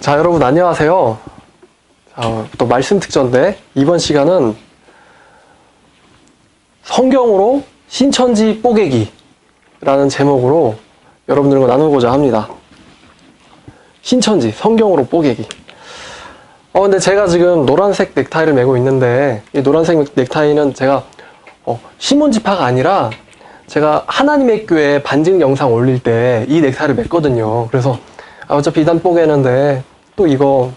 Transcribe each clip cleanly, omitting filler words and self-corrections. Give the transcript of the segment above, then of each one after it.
자, 여러분 안녕하세요. 또 말씀 특전인데 이번 시간은 성경으로 신천지 뽀개기라는 제목으로 여러분들과 나누고자 합니다. 신천지, 성경으로 뽀개기. 근데 제가 지금 노란색 넥타이를 메고 있는데 이 노란색 넥타이는 제가 신문지파가 아니라 제가 하나님의 교회 반증 영상 올릴 때 이 넥타이를 맸거든요. 그래서 어차피 이단 뽀개는데 또 이거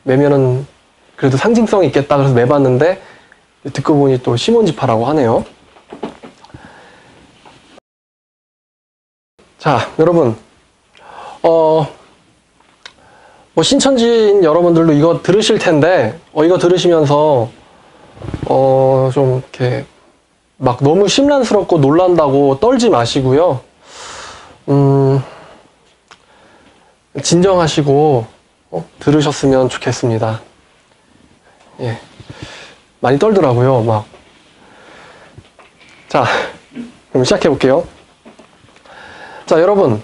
매면은 그래도 상징성이 있겠다 그래서 매봤는데 듣고 보니 또 시몬지파라고 하네요. 자, 여러분 뭐 신천지인 여러분들도 이거 들으실 텐데 이거 들으시면서 좀 이렇게 막 너무 심란스럽고 놀란다고 떨지 마시고요. 진정하시고 들으셨으면 좋겠습니다. 예, 많이 떨더라고요. 막. 자, 그럼 시작해 볼게요. 자, 여러분,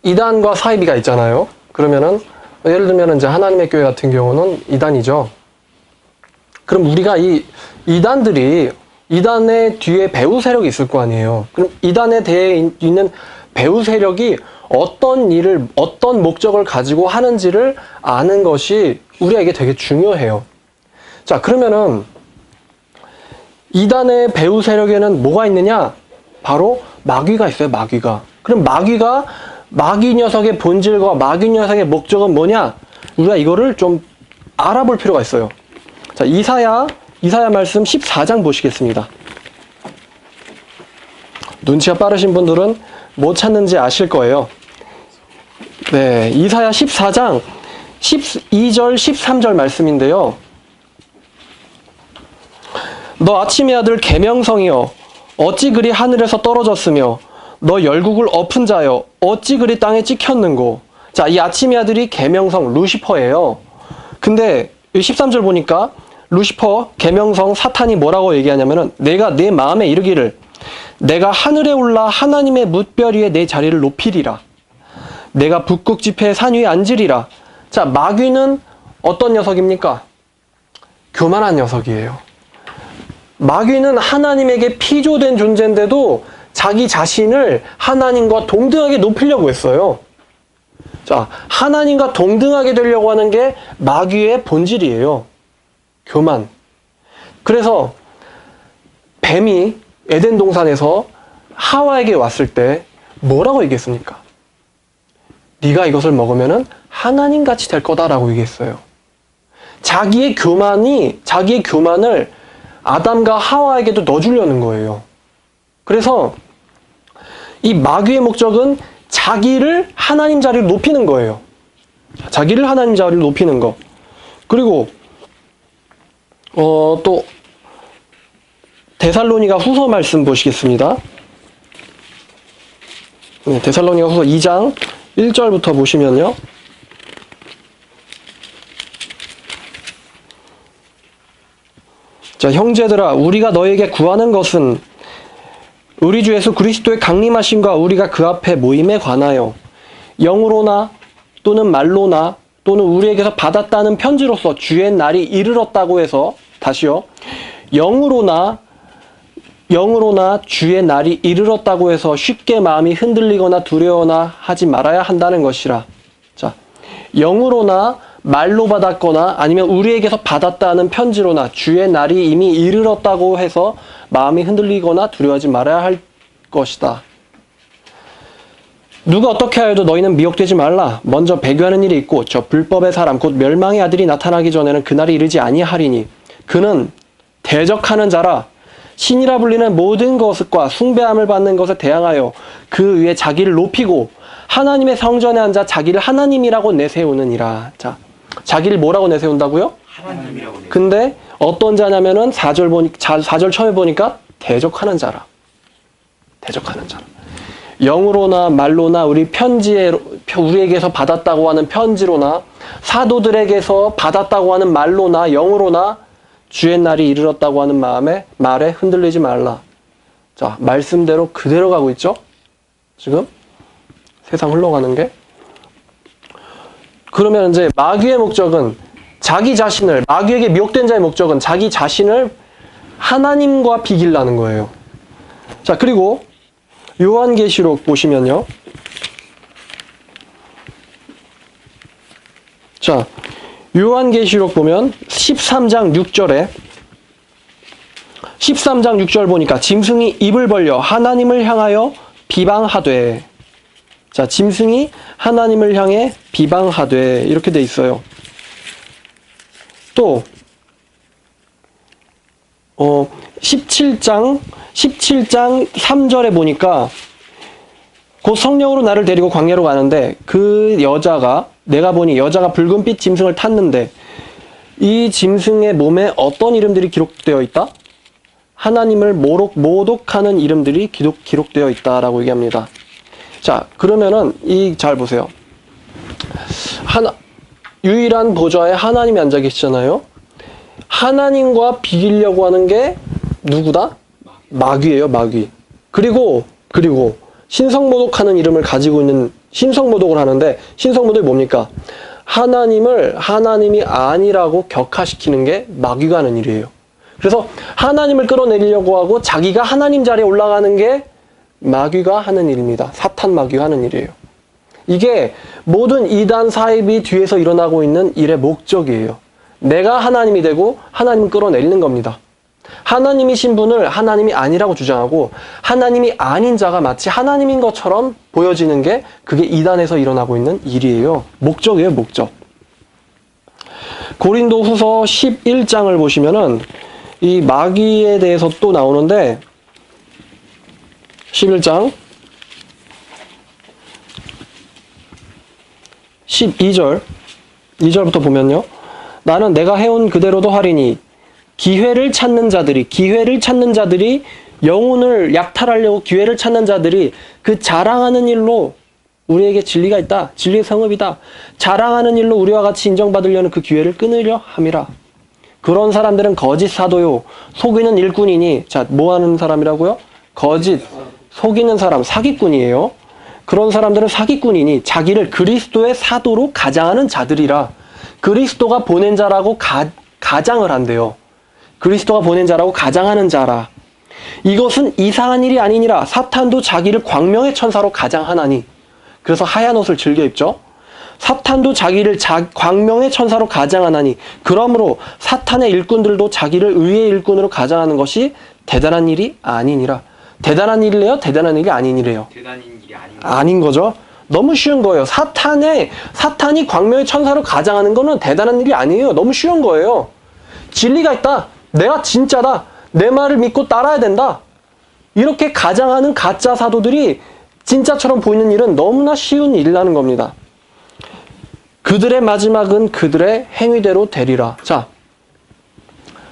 이단과 사이비가 있잖아요. 그러면은 예를 들면 이제 하나님의 교회 같은 경우는 이단이죠. 그럼 우리가 이단의 뒤에 배후 세력이 있을 거 아니에요. 그럼 이단에 대해 있는 배후 세력이 어떤 일을, 어떤 목적을 가지고 하는지를 아는 것이 우리에게 되게 중요해요. 자, 그러면은 이단의 배후 세력에는 뭐가 있느냐? 바로 마귀가 있어요, 마귀가. 그럼 마귀 녀석의 본질과 마귀 녀석의 목적은 뭐냐? 우리가 이거를 좀 알아볼 필요가 있어요. 자, 이사야 말씀 14장 보시겠습니다. 눈치가 빠르신 분들은 뭐 찾는지 아실 거예요. 네, 이사야 14장 12절 13절 말씀인데요. 너 아침의 아들 계명성이여 어찌 그리 하늘에서 떨어졌으며 너 열국을 엎은 자여 어찌 그리 땅에 찍혔는고. 자, 이 아침의 아들이 계명성 루시퍼예요. 근데 13절 보니까 루시퍼 계명성 사탄이 뭐라고 얘기하냐면은 내가 내 마음에 이르기를 내가 하늘에 올라 하나님의 뭇별 위에 내 자리를 높이리라. 내가 북극 지폐의 산 위에 앉으리라. 자, 마귀는 어떤 녀석입니까? 교만한 녀석이에요. 마귀는 하나님에게 피조된 존재인데도 자기 자신을 하나님과 동등하게 높이려고 했어요. 자, 하나님과 동등하게 되려고 하는 게 마귀의 본질이에요. 교만. 그래서 뱀이 에덴 동산에서 하와에게 왔을 때 뭐라고 얘기했습니까? 네가 이것을 먹으면은 하나님같이 될 거다라고 얘기했어요. 자기의 교만을 아담과 하와에게도 넣어주려는 거예요. 그래서 이 마귀의 목적은 자기를 하나님 자리로 높이는 거예요. 자기를 하나님 자리로 높이는 거. 그리고 또 데살로니가 후서 말씀 보시겠습니다. 네, 데살로니가 후서 2장 1절부터 보시면요. 자, 형제들아 우리가 너에게 구하는 것은 우리 주 예수 그리스도의 강림하심과 우리가 그 앞에 모임에 관하여 영으로나 또는 말로나 또는 우리에게서 받았다는 편지로서 주의 날이 이르렀다고 해서 다시요. 영으로나 주의 날이 이르렀다고 해서 쉽게 마음이 흔들리거나 두려워나 하지 말아야 한다는 것이라. 자, 영으로나 말로 받았거나 아니면 우리에게서 받았다는 편지로나 주의 날이 이미 이르렀다고 해서 마음이 흔들리거나 두려워하지 말아야 할 것이다. 누가 어떻게 하여도 너희는 미혹되지 말라. 먼저 배교하는 일이 있고 저 불법의 사람 곧 멸망의 아들이 나타나기 전에는 그날이 이르지 아니하리니 그는 대적하는 자라. 신이라 불리는 모든 것과 숭배함을 받는 것에 대항하여 그 위에 자기를 높이고 하나님의 성전에 앉아 자기를 하나님이라고 내세우느니라. 자, 자기를 뭐라고 내세운다고요? 하나님이라고 내세운다. 근데 어떤 자냐면은 4절 처음에 보니까 대적하는 자라. 대적하는 자라. 영으로나 말로나 우리에게서 받았다고 하는 편지로나 사도들에게서 받았다고 하는 말로나 영으로나 주의 날이 이르렀다고 하는 말에 흔들리지 말라. 자, 말씀대로 그대로 가고 있죠? 지금? 세상 흘러가는 게. 그러면 이제 마귀의 목적은 자기 자신을, 마귀에게 미혹된 자의 목적은 자기 자신을 하나님과 비기려는 거예요. 자, 그리고 요한계시록 보시면요. 자, 요한계시록 보면 13장 6절에 13장 6절 보니까 짐승이 입을 벌려 하나님을 향하여 비방하되, 자, 짐승이 하나님을 향해 비방하되 이렇게 돼 있어요. 또 17장 3절에 보니까 곧 성령으로 나를 데리고 광야로 가는데 그 여자가, 내가 보니 여자가 붉은빛 짐승을 탔는데 이 짐승의 몸에 어떤 이름들이 기록되어 있다? 하나님을 모독하는 이름들이 기록되어 있다라고 얘기합니다. 자, 그러면은 잘 보세요. 유일한 보좌에 하나님이 앉아 계시잖아요. 하나님과 비기려고 하는 게 누구다? 마귀예요, 마귀. 그리고 신성모독하는 이름을 가지고 있는, 신성모독을 하는데, 신성모독이 뭡니까? 하나님을 하나님이 아니라고 격하시키는 게 마귀가 하는 일이에요. 그래서 하나님을 끌어내리려고 하고 자기가 하나님 자리에 올라가는 게 마귀가 하는 일입니다. 사탄 마귀가 하는 일이에요. 이게 모든 이단 사입이 뒤에서 일어나고 있는 일의 목적이에요. 내가 하나님이 되고 하나님을 끌어내리는 겁니다. 하나님이신 분을 하나님이 아니라고 주장하고 하나님이 아닌 자가 마치 하나님인 것처럼 보여지는 게 그게 이단에서 일어나고 있는 일이에요. 목적이에요, 목적. 고린도후서 11장을 보시면은 이 마귀에 대해서 또 나오는데 11장 2절부터 보면요. 나는 내가 해온 그대로도 하리니 기회를 찾는 자들이 영혼을 약탈하려고 기회를 찾는 자들이 그 자랑하는 일로 우리에게 진리가 있다. 진리의 성읍이다. 자랑하는 일로 우리와 같이 인정받으려는 그 기회를 끊으려 함이라. 그런 사람들은 거짓 사도요. 속이는 일꾼이니. 자, 뭐 하는 사람이라고요? 거짓. 속이는 사람, 사기꾼이에요. 그런 사람들은 사기꾼이니 자기를 그리스도의 사도로 가장하는 자들이라. 그리스도가 보낸 자라고 가장을 한대요. 그리스도가 보낸 자라고 가장하는 자라. 이것은 이상한 일이 아니니라. 사탄도 자기를 광명의 천사로 가장하나니. 그래서 하얀 옷을 즐겨 입죠. 사탄도 자기를 광명의 천사로 가장하나니. 그러므로 사탄의 일꾼들도 자기를 의의 일꾼으로 가장하는 것이 대단한 일이 아니니라. 대단한 일이래요? 대단한 일이 아니니래요? 대단한 일이 아닌 거죠. 너무 쉬운 거예요. 사탄이 광명의 천사로 가장하는 거는 대단한 일이 아니에요. 너무 쉬운 거예요. 진리가 있다. 내가 진짜다. 내 말을 믿고 따라야 된다. 이렇게 가장하는 가짜 사도들이 진짜처럼 보이는 일은 너무나 쉬운 일이라는 겁니다. 그들의 마지막은 그들의 행위대로 되리라. 자,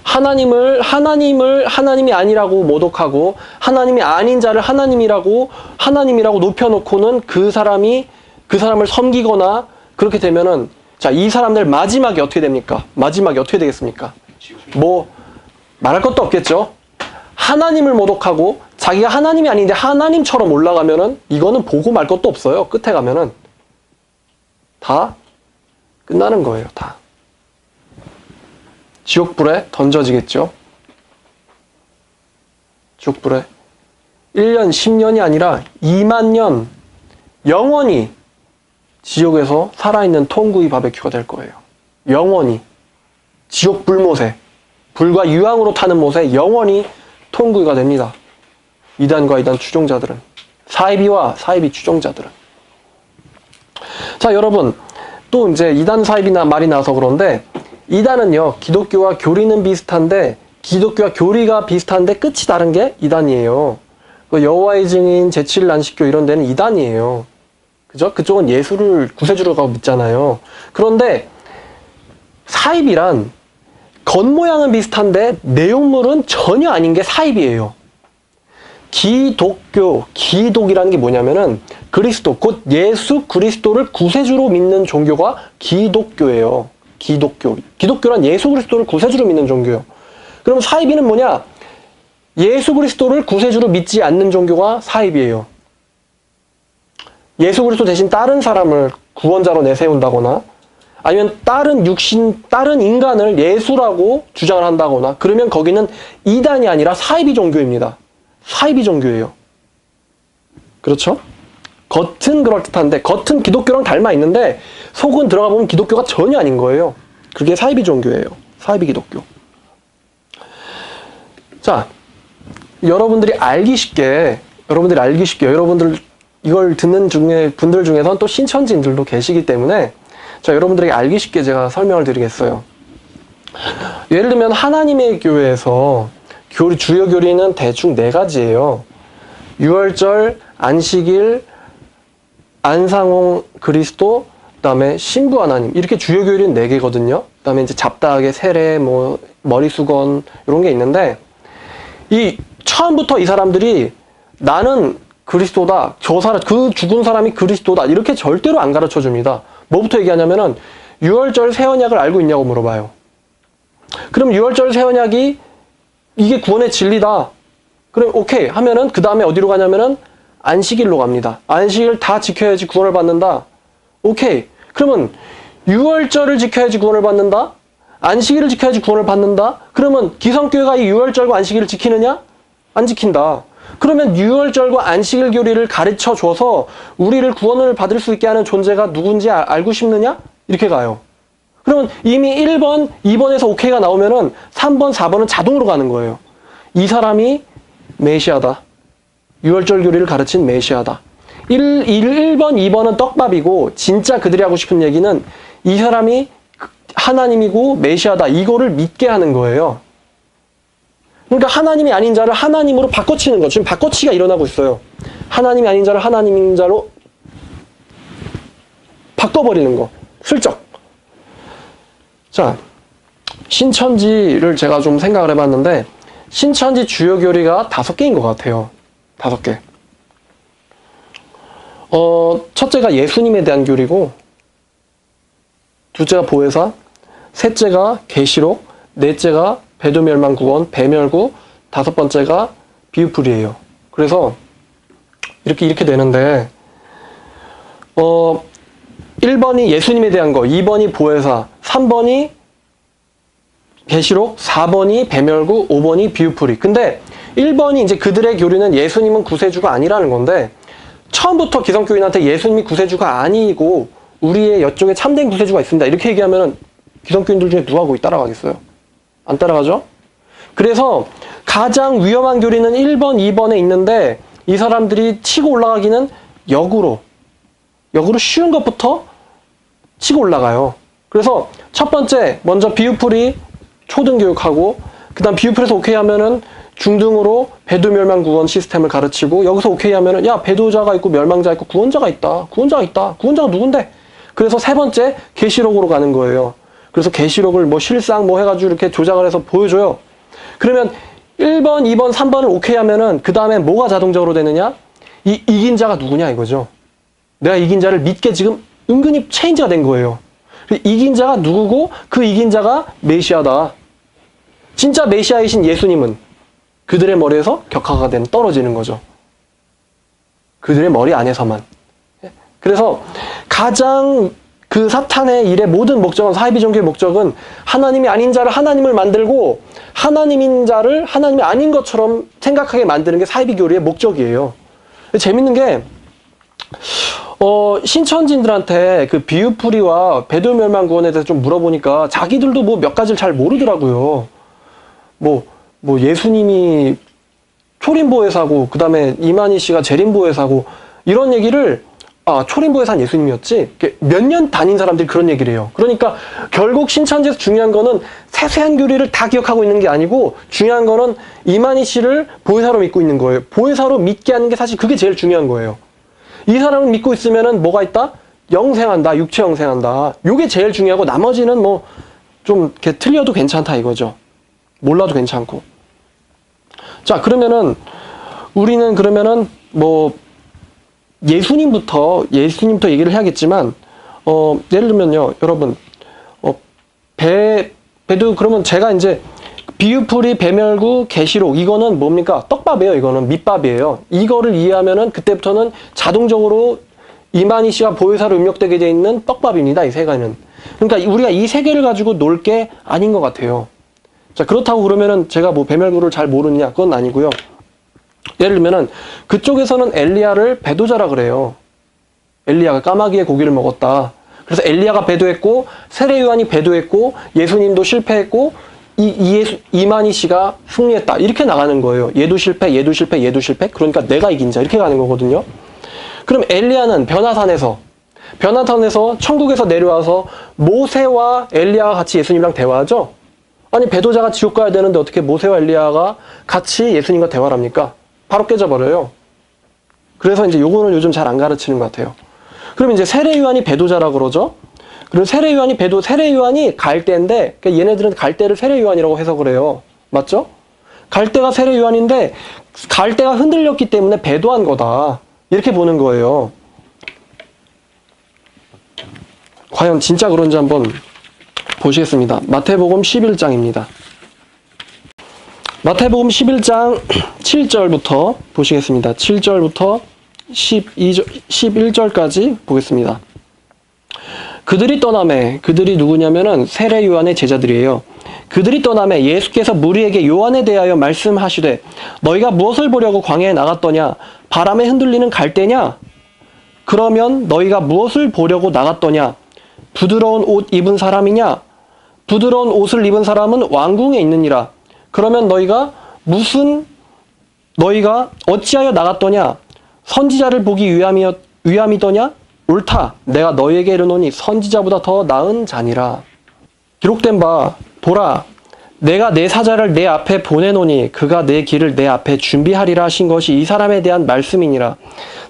하나님이 아니라고 모독하고 하나님이 아닌 자를 하나님이라고 높여놓고는 그 사람을 섬기거나 그렇게 되면은, 자, 이 사람들 마지막이 어떻게 됩니까? 마지막이 어떻게 되겠습니까? 뭐 말할 것도 없겠죠. 하나님을 모독하고 자기가 하나님이 아닌데 하나님처럼 올라가면은 이거는 보고 말 것도 없어요. 끝에 가면은 다 끝나는 거예요. 다 지옥불에 던져지겠죠. 지옥불에 1년, 10년이 아니라 2만 년 영원히 지옥에서 살아있는 통구이 바베큐가 될 거예요. 영원히. 지옥 불못에, 불과 유황으로 타는 못에 영원히 통구이가 됩니다. 이단과 이단 추종자들은, 사이비와 사이비 추종자들은. 자, 여러분, 또 이제 이단 사이비나 말이 나와서 그런데, 이단은요, 기독교와 교리는 비슷한데, 기독교와 교리가 비슷한데 끝이 다른 게 이단이에요. 여호와의 증인, 제7일 안식교 이런 데는 이단이에요. 그죠? 그쪽은 예수를 구세주라고 믿잖아요. 그런데 사입이란 겉모양은 비슷한데 내용물은 전혀 아닌 게 사입이에요. 기독이라는 게 뭐냐면은 그리스도, 곧 예수 그리스도를 구세주로 믿는 종교가 기독교예요. 기독교란 예수 그리스도를 구세주로 믿는 종교예요. 그럼 사이비는 뭐냐? 예수 그리스도를 구세주로 믿지 않는 종교가 사입이에요. 예수 그리스도 대신 다른 사람을 구원자로 내세운다거나 아니면 다른 인간을 예수라고 주장을 한다거나 그러면 거기는 이단이 아니라 사이비 종교입니다. 사이비 종교예요. 그렇죠? 겉은 그럴듯한데 겉은 기독교랑 닮아 있는데 속은 들어가 보면 기독교가 전혀 아닌 거예요. 그게 사이비 종교예요. 사이비 기독교. 자, 여러분들 알기 쉽게 여러분들 이걸 듣는 분들 중에선 또 신천지인들도 계시기 때문에 자, 여러분들에게 알기 쉽게 제가 설명을 드리겠어요. 예를 들면 하나님의 교회에서 주요 교리는 대충 4가지예요. 유월절, 안식일, 안상홍 그리스도, 그다음에 신부 하나님 이렇게 주요 교리는 4개거든요. 그다음에 이제 잡다하게 세례, 뭐 머리수건 이런 게 있는데 이 처음부터 이 사람들이 나는 그리스도다, 그 죽은 사람이 그리스도다 이렇게 절대로 안 가르쳐 줍니다. 뭐부터 얘기하냐면은 유월절 새 언약을 알고 있냐고 물어봐요. 그럼 유월절 새 언약이 이게 구원의 진리다. 그럼 오케이 하면은 그 다음에 어디로 가냐면은 안식일로 갑니다. 안식일 다 지켜야지 구원을 받는다. 오케이. 그러면 유월절을 지켜야지 구원을 받는다. 안식일을 지켜야지 구원을 받는다. 그러면 기성교회가 이 유월절과 안식일을 지키느냐? 안 지킨다. 그러면 유월절과 안식일 교리를 가르쳐 줘서 우리를 구원을 받을 수 있게 하는 존재가 누군지 알고 싶느냐? 이렇게 가요. 그러면 이미 1번, 2번에서 오케이가 나오면은 3번, 4번은 자동으로 가는 거예요. 이 사람이 메시아다. 유월절 교리를 가르친 메시아다. 1번, 2번은 떡밥이고 진짜 그들이 하고 싶은 얘기는 이 사람이 하나님이고 메시아다. 이거를 믿게 하는 거예요. 그러니까 하나님이 아닌 자를 하나님으로 바꿔치는 거. 지금 바꿔치기가 일어나고 있어요. 하나님이 아닌 자를 하나님인 자로 바꿔버리는 거. 슬쩍. 자, 신천지를 제가 좀 생각을 해봤는데 신천지 주요 교리가 5개인 것 같아요. 5개. 첫째가 예수님에 대한 교리고 둘째가 보혜사, 셋째가 계시록, 넷째가 배도멸망구원, 배멸구, 5번째가 비유풀이에요. 그래서 이렇게 되는데 1번이 예수님에 대한 거, 2번이 보혜사, 3번이 계시록, 4번이 배멸구, 5번이 비유풀이. 근데 1번이 이제 그들의 교리는 예수님은 구세주가 아니라는 건데 처음부터 기성교인한테 예수님이 구세주가 아니고 우리의 이쪽에 참된 구세주가 있습니다. 이렇게 얘기하면 기성교인들 중에 누가 거기 따라가겠어요? 안 따라가죠? 그래서 가장 위험한 교리는 1번, 2번에 있는데 이 사람들이 치고 올라가기는 역으로 쉬운 것부터 치고 올라가요. 그래서 첫 번째 먼저 비유풀이 초등교육하고 그 다음 비유풀에서 오케이 하면은 중등으로 배도멸망구원 시스템을 가르치고 여기서 오케이 하면은 야 배도자가 있고 멸망자 있고 구원자가 있다. 구원자가 누군데? 그래서 세 번째 계시록으로 가는 거예요. 그래서 계시록을 뭐 실상 뭐 해가지고 이렇게 조작을 해서 보여줘요. 그러면 1번, 2번, 3번을 오케이 하면은 그 다음에 뭐가 자동적으로 되느냐? 이긴 자가 누구냐 이거죠. 내가 이긴 자를 믿게 지금 은근히 체인지가 된 거예요. 이긴 자가 누구고 그 이긴 자가 메시아다. 진짜 메시아이신 예수님은 그들의 머리에서 격화가 떨어지는 거죠. 그들의 머리 안에서만. 그래서 가장 그 사탄의 일의 모든 목적은 사이비 종교의 목적은 하나님이 아닌 자를 하나님을 만들고 하나님인 자를 하나님이 아닌 것처럼 생각하게 만드는 게 사이비 교리의 목적이에요. 재밌는 게 신천지인들한테 그 비유풀이와 배도멸망구원에 대해서 좀 물어보니까 자기들도 뭐 몇 가지를 잘 모르더라고요. 뭐 예수님이 초림보혜사고 그 다음에 이만희 씨가 재림보혜사고 이런 얘기를 초림보혜사는 예수님이었지 몇 년 다닌 사람들이 그런 얘기를 해요. 그러니까 결국 신천지에서 중요한 거는 세세한 교리를 다 기억하고 있는 게 아니고 중요한 거는 이만희 씨를 보혜사로 믿고 있는 거예요. 보혜사로 믿게 하는 게 사실 그게 제일 중요한 거예요. 이 사람을 믿고 있으면은 뭐가 있다? 영생한다. 육체 영생한다. 요게 제일 중요하고 나머지는 뭐 좀 이렇게 틀려도 괜찮다 이거죠. 몰라도 괜찮고. 자, 그러면은 우리는 그러면은 뭐 예수님부터 얘기를 해야겠지만 예를 들면요. 여러분 배도 그러면 제가 이제 비유풀이, 배멸구, 계시록 이거는 뭡니까? 떡밥이에요. 이거는 밑밥이에요. 이거를 이해하면은 그때부터는 자동적으로 이만희 씨가 보혜사로 입력되게 돼 있는 떡밥입니다. 이 세 개는. 그러니까 우리가 이 세 개를 가지고 놀 게 아닌 것 같아요. 자, 그렇다고 그러면은 제가 뭐 배멸구를 잘 모르느냐? 그건 아니고요. 예를 들면은 그쪽에서는 엘리야를 배도자라 그래요. 엘리야가 까마귀의 고기를 먹었다. 그래서 엘리야가 배도했고 세례 요한이 배도했고 예수님도 실패했고 이만희 씨가 승리했다. 이렇게 나가는 거예요. 얘도 실패, 얘도 실패, 얘도 실패. 그러니까 내가 이긴 자. 이렇게 가는 거거든요. 그럼 엘리야는 변화산에서 천국에서 내려와서 모세와 엘리야가 같이 예수님이랑 대화하죠? 아니 배도자가 지옥 가야 되는데 어떻게 모세와 엘리야가 같이 예수님과 대화를 합니까? 바로 깨져버려요. 그래서 이제 요거는 요즘 잘 안 가르치는 것 같아요. 그럼 이제 세례 요한이 배도자라고 그러죠? 그리고 세례 요한이 갈대인데, 그러니까 얘네들은 갈대를 세례 요한이라고 해석을 해요. 맞죠? 갈대가 세례 요한인데, 갈대가 흔들렸기 때문에 배도한 거다. 이렇게 보는 거예요. 과연 진짜 그런지 한번 보시겠습니다. 마태복음 11장입니다. 마태복음 11장 7절부터 보시겠습니다. 7절부터 11절까지 보겠습니다. 그들이 떠나매, 그들이 누구냐면은 세례 요한의 제자들이에요. 그들이 떠나매 예수께서 무리에게 요한에 대하여 말씀하시되 너희가 무엇을 보려고 광야에 나갔더냐? 바람에 흔들리는 갈대냐? 그러면 너희가 무엇을 보려고 나갔더냐? 부드러운 옷 입은 사람이냐? 부드러운 옷을 입은 사람은 왕궁에 있느니라. 그러면 너희가 어찌하여 나갔더냐? 선지자를 보기 위함이더냐? 옳다. 내가 너희에게 이르노니 선지자보다 더 나은 자니라. 기록된 바 보라 내가 내 사자를 내 앞에 보내노니 그가 내 길을 내 앞에 준비하리라 하신 것이 이 사람에 대한 말씀이니라.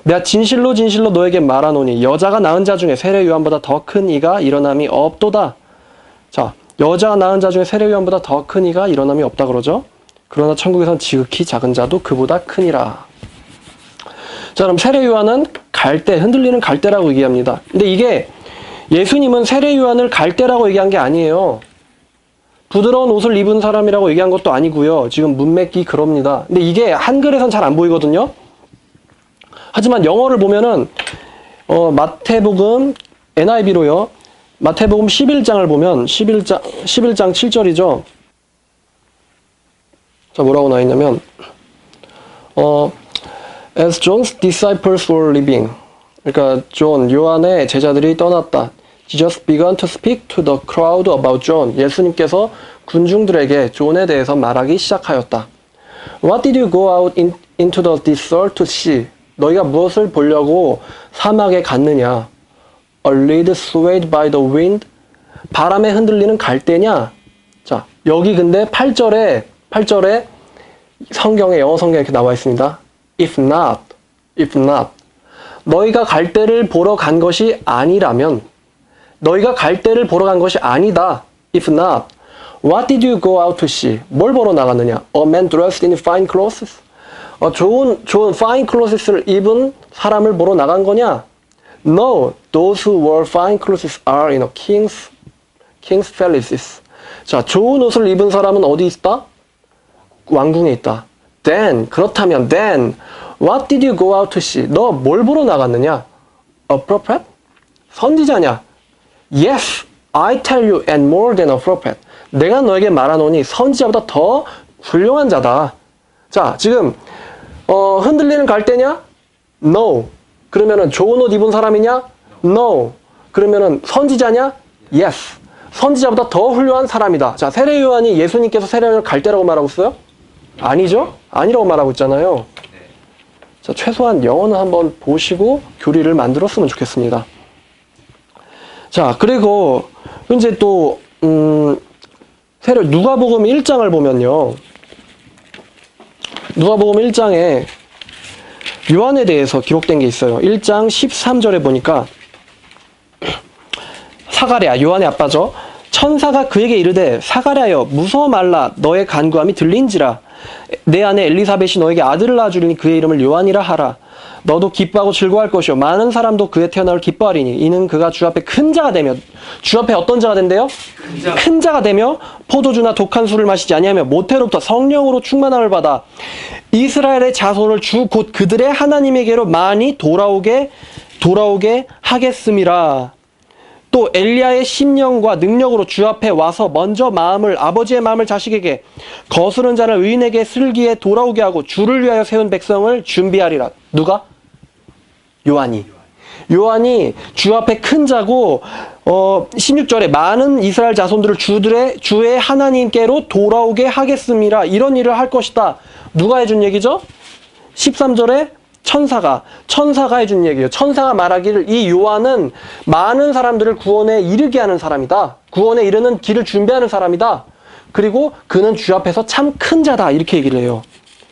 내가 진실로 진실로 너에게 말하노니 여자가 낳은 자 중에 세례 요한보다 더 큰 이가 일어남이 없도다. 자, 여자가 낳은 자 중에 세례 요한보다 더 큰 이가 일어남이 없다 그러죠. 그러나 천국에선 지극히 작은 자도 그보다 크니라. 자, 그럼 세례 요한은 갈대, 흔들리는 갈대라고 얘기합니다. 근데 이게 예수님은 세례 요한을 갈대라고 얘기한 게 아니에요. 부드러운 옷을 입은 사람이라고 얘기한 것도 아니고요. 지금 문맥이 그럽니다. 근데 이게 한글에선 잘 안 보이거든요. 하지만 영어를 보면은 마태복음 NIV로요. 마태복음 11장을 보면 11장 7절이죠. 자, 뭐라고 나와 있냐면 As John's disciples were leaving. 그러니까 요한의 제자들이 떠났다. Jesus began to speak to the crowd about John. 예수님께서 군중들에게 존에 대해서 말하기 시작하였다. What did you go out into the desert to see? 너희가 무엇을 보려고 사막에 갔느냐? A reed swayed by the wind. 바람에 흔들리는 갈대냐? 자, 여기 근데 8절에 성경에, 영어 성경에 이렇게 나와 있습니다. If not. 너희가 갈대를 보러 간 것이 아니라면, 너희가 갈대를 보러 간 것이 아니다. If not. What did you go out to see? 뭘 보러 나갔느냐? A man dressed in fine clothes. 좋은 fine clothes를 입은 사람을 보러 나간 거냐? No. Those who wear fine clothes are in a king's palaces. 자, 좋은 옷을 입은 사람은 어디 있다? 왕궁에 있다. Then, 그렇다면 then, what did you go out to see? 너 뭘 보러 나갔느냐? A prophet? 선지자냐? Yes, I tell you, and more than a prophet. 내가 너에게 말하노니 선지자보다 더 훌륭한 자다. 자, 지금 흔들리는 갈대냐? No. 그러면은 좋은 옷 입은 사람이냐? No. 그러면은 선지자냐? Yes. 선지자보다 더 훌륭한 사람이다. 자, 세례 요한이 예수님께서 세례 요한을 갈대라고 말하고 있어요? 아니죠? 아니라고 말하고 있잖아요. 자, 최소한 영어는 한번 보시고 교리를 만들었으면 좋겠습니다. 자, 그리고 이제 또 누가복음 1장을 보면요. 누가복음 1장에 요한에 대해서 기록된 게 있어요. 1장 13절에 보니까 사가랴, 요한의 아빠죠. 천사가 그에게 이르되 사가랴여 무서워 말라 너의 간구함이 들린지라. 내 아내 엘리사벳이 너에게 아들을 낳아주리니 그의 이름을 요한이라 하라. 너도 기뻐하고 즐거워할 것이요 많은 사람도 그의 태어남을 기뻐하리니 이는 그가 주 앞에 큰 자가 되며, 주 앞에 어떤 자가 된대요? 큰 자가 되며 포도주나 독한 술을 마시지 아니하며 모태로부터 성령으로 충만함을 받아 이스라엘의 자손을 주 곧 그들의 하나님에게로 많이 돌아오게 돌아오게 하겠음이라. 또 엘리야의 심령과 능력으로 주 앞에 와서 먼저 아버지의 마음을 자식에게 거스른 자를 의인에게 슬기에 돌아오게 하고 주를 위하여 세운 백성을 준비하리라. 누가? 요한이 주 앞에 큰 자고 16절에 많은 이스라엘 자손들을 주의 하나님께로 돌아오게 하겠습니다. 이런 일을 할 것이다. 누가 해준 얘기죠? 13절에 천사가 해준 얘기예요. 천사가 말하기를 이 요한은 많은 사람들을 구원에 이르게 하는 사람이다. 구원에 이르는 길을 준비하는 사람이다. 그리고 그는 주 앞에서 참 큰 자다. 이렇게 얘기를 해요.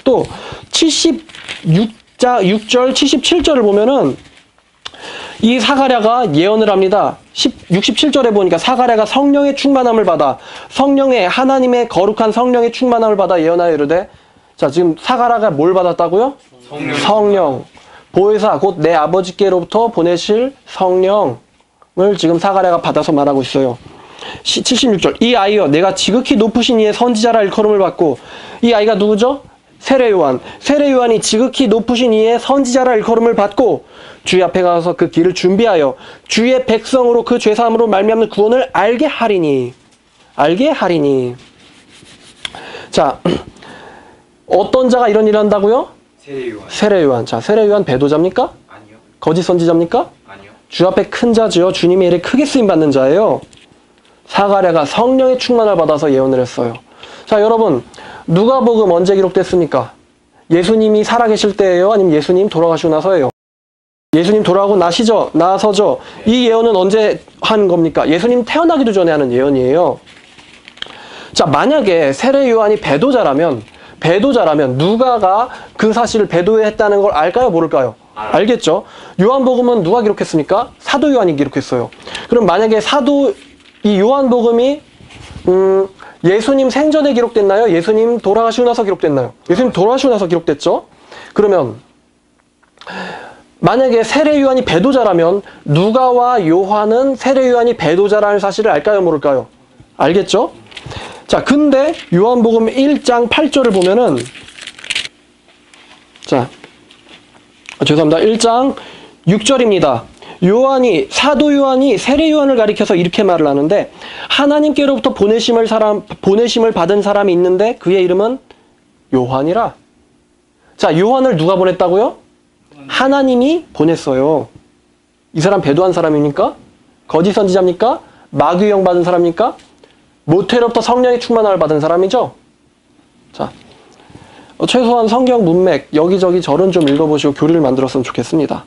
또 6절 77절을 보면은 이 사가랴가 예언을 합니다. 67절에 보니까 사가랴가 성령의 충만함을 받아 하나님의 거룩한 성령의 충만함을 받아 예언하여 이르되, 자, 지금 사가랴가 뭘 받았다고요? 성령. 보혜사 곧 내 아버지께로부터 보내실 성령을 지금 사가랴가 받아서 말하고 있어요. 76절 이 아이여 내가 지극히 높으신 이의 선지자라 일컬음을 받고, 이 아이가 누구죠? 세례요한이 지극히 높으신 이의 선지자라 일컬음을 받고 주의 앞에 가서 그 길을 준비하여 주의 백성으로 그 죄사함으로 말미암는 구원을 알게 하리니. 자, 어떤 자가 이런 일을 한다고요? 세례요한. 자, 세례요한 배도자입니까? 아니요. 거짓 선지자입니까? 아니요. 주 앞에 큰 자지요. 주님의 일에 크게 쓰임 받는 자예요. 사가랴가 성령의 충만을 받아서 예언을 했어요. 자, 여러분, 누가복음 언제 기록됐습니까? 예수님이 살아계실 때예요? 아니면 예수님 돌아가시고 나서예요? 예수님 돌아가고 나서죠. 이 예언은 언제 한 겁니까? 예수님 태어나기도 전에 하는 예언이에요. 자, 만약에 세례요한이 배도자라면 누가가 그 사실을 배도했다는 걸 알까요? 모를까요? 알겠죠? 요한복음은 누가 기록했습니까? 사도 요한이 기록했어요. 그럼 만약에 이 요한복음이 예수님 생전에 기록됐나요? 예수님 돌아가시고 나서 기록됐나요? 예수님 돌아가시고 나서 기록됐죠? 그러면 만약에 세례요한이 배도자라면 누가와 요한은 세례요한이 배도자라는 사실을 알까요? 모를까요? 알겠죠? 자, 근데 요한복음 1장 8절을 보면은, 자, 죄송합니다. 1장 6절입니다. 사도 요한이 세례 요한을 가리켜서 이렇게 말을 하는데, 하나님께로부터 보내심을 받은 사람이 있는데 그의 이름은 요한이라. 자, 요한을 누가 보냈다고요? 하나님이 보냈어요. 이 사람 배도한 사람입니까? 거짓 선지자입니까? 마귀영 받은 사람입니까? 모태로부터 성령의 충만함을 받은 사람이죠? 자, 최소한 성경 문맥 여기저기 절은 좀 읽어보시고 교리를 만들었으면 좋겠습니다.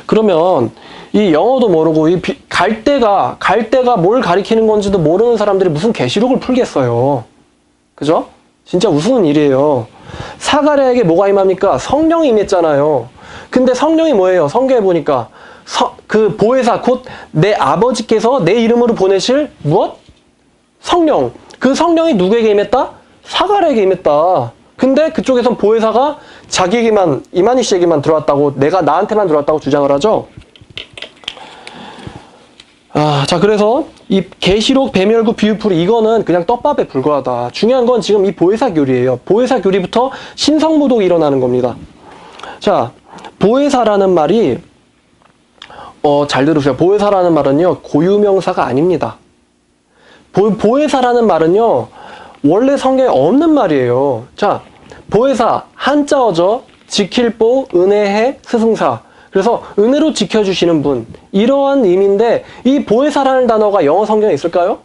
그러면 이 영어도 모르고 갈 데가 뭘 가리키는 건지도 모르는 사람들이 무슨 계시록을 풀겠어요. 그죠? 진짜 우스운 일이에요. 사가랴에게 뭐가 임합니까? 성령이 임했잖아요. 근데 성령이 뭐예요? 성경에 보니까 그 보혜사 곧 내 아버지께서 내 이름으로 보내실 무엇? 성령. 그 성령이 누구에게 임했다? 사가랴에게 임했다. 근데 그쪽에선 보혜사가 자기에게만, 이만희 씨에게만 들어왔다고, 나한테만 들어왔다고 주장을 하죠. 자, 그래서 이 계시록, 배멸구, 비유풀이 이거는 그냥 떡밥에 불과하다. 중요한 건 지금 이 보혜사 교리예요. 보혜사 교리부터 신성모독이 일어나는 겁니다. 자, 보혜사라는 말이 잘 들으세요. 보혜사라는 말은요, 고유명사가 아닙니다. 보혜사라는 말은요, 원래 성경에 없는 말이에요. 자, 보혜사, 한자어죠. 지킬보, 은혜해, 스승사. 그래서 은혜로 지켜주시는 분. 이러한 의미인데 이 보혜사라는 단어가 영어 성경에 있을까요?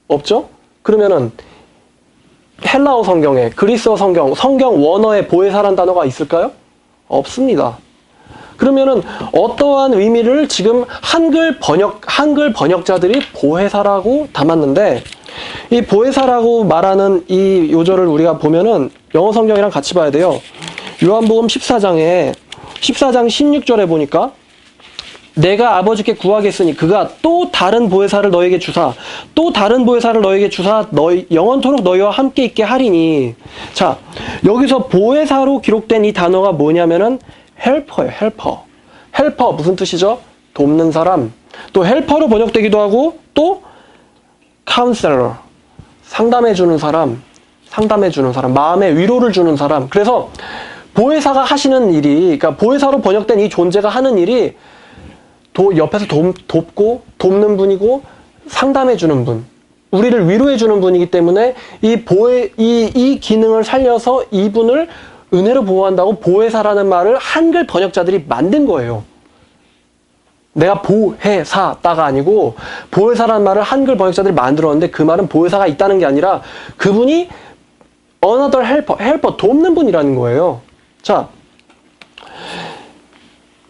없죠? 그러면은 헬라어 성경에, 그리스어 성경 원어에 보혜사라는 단어가 있을까요? 없습니다. 그러면은 어떠한 의미를 지금 한글 번역자들이 보혜사라고 담았는데, 이 보혜사라고 말하는 이 요절을 우리가 보면은 영어 성경이랑 같이 봐야 돼요. 요한복음 14장 16절에 보니까 내가 아버지께 구하겠으니 그가 또 다른 보혜사를 너에게 주사 너희 영원토록 너희와 함께 있게 하리니. 자, 여기서 보혜사로 기록된 이 단어가 뭐냐면은 헬퍼예요. 헬퍼 무슨 뜻이죠? 돕는 사람. 또 헬퍼로 번역되기도 하고 또 카운셀러, 상담해주는 사람, 마음의 위로를 주는 사람. 그래서 보혜사가 하시는 일이, 그러니까 보혜사로 번역된 이 존재가 하는 일이 옆에서 돕고 돕는 분이고 상담해 주는 분, 우리를 위로해 주는 분이기 때문에 이 기능을 살려서 이분을 은혜로 보호한다고 보혜사라는 말을 한글 번역자들이 만든 거예요. 내가 보혜사다가 아니고 보혜사라는 말을 한글 번역자들이 만들었는데 그 말은 보혜사가 있다는 게 아니라 그분이 another helper, 돕는 분이라는 거예요. 자,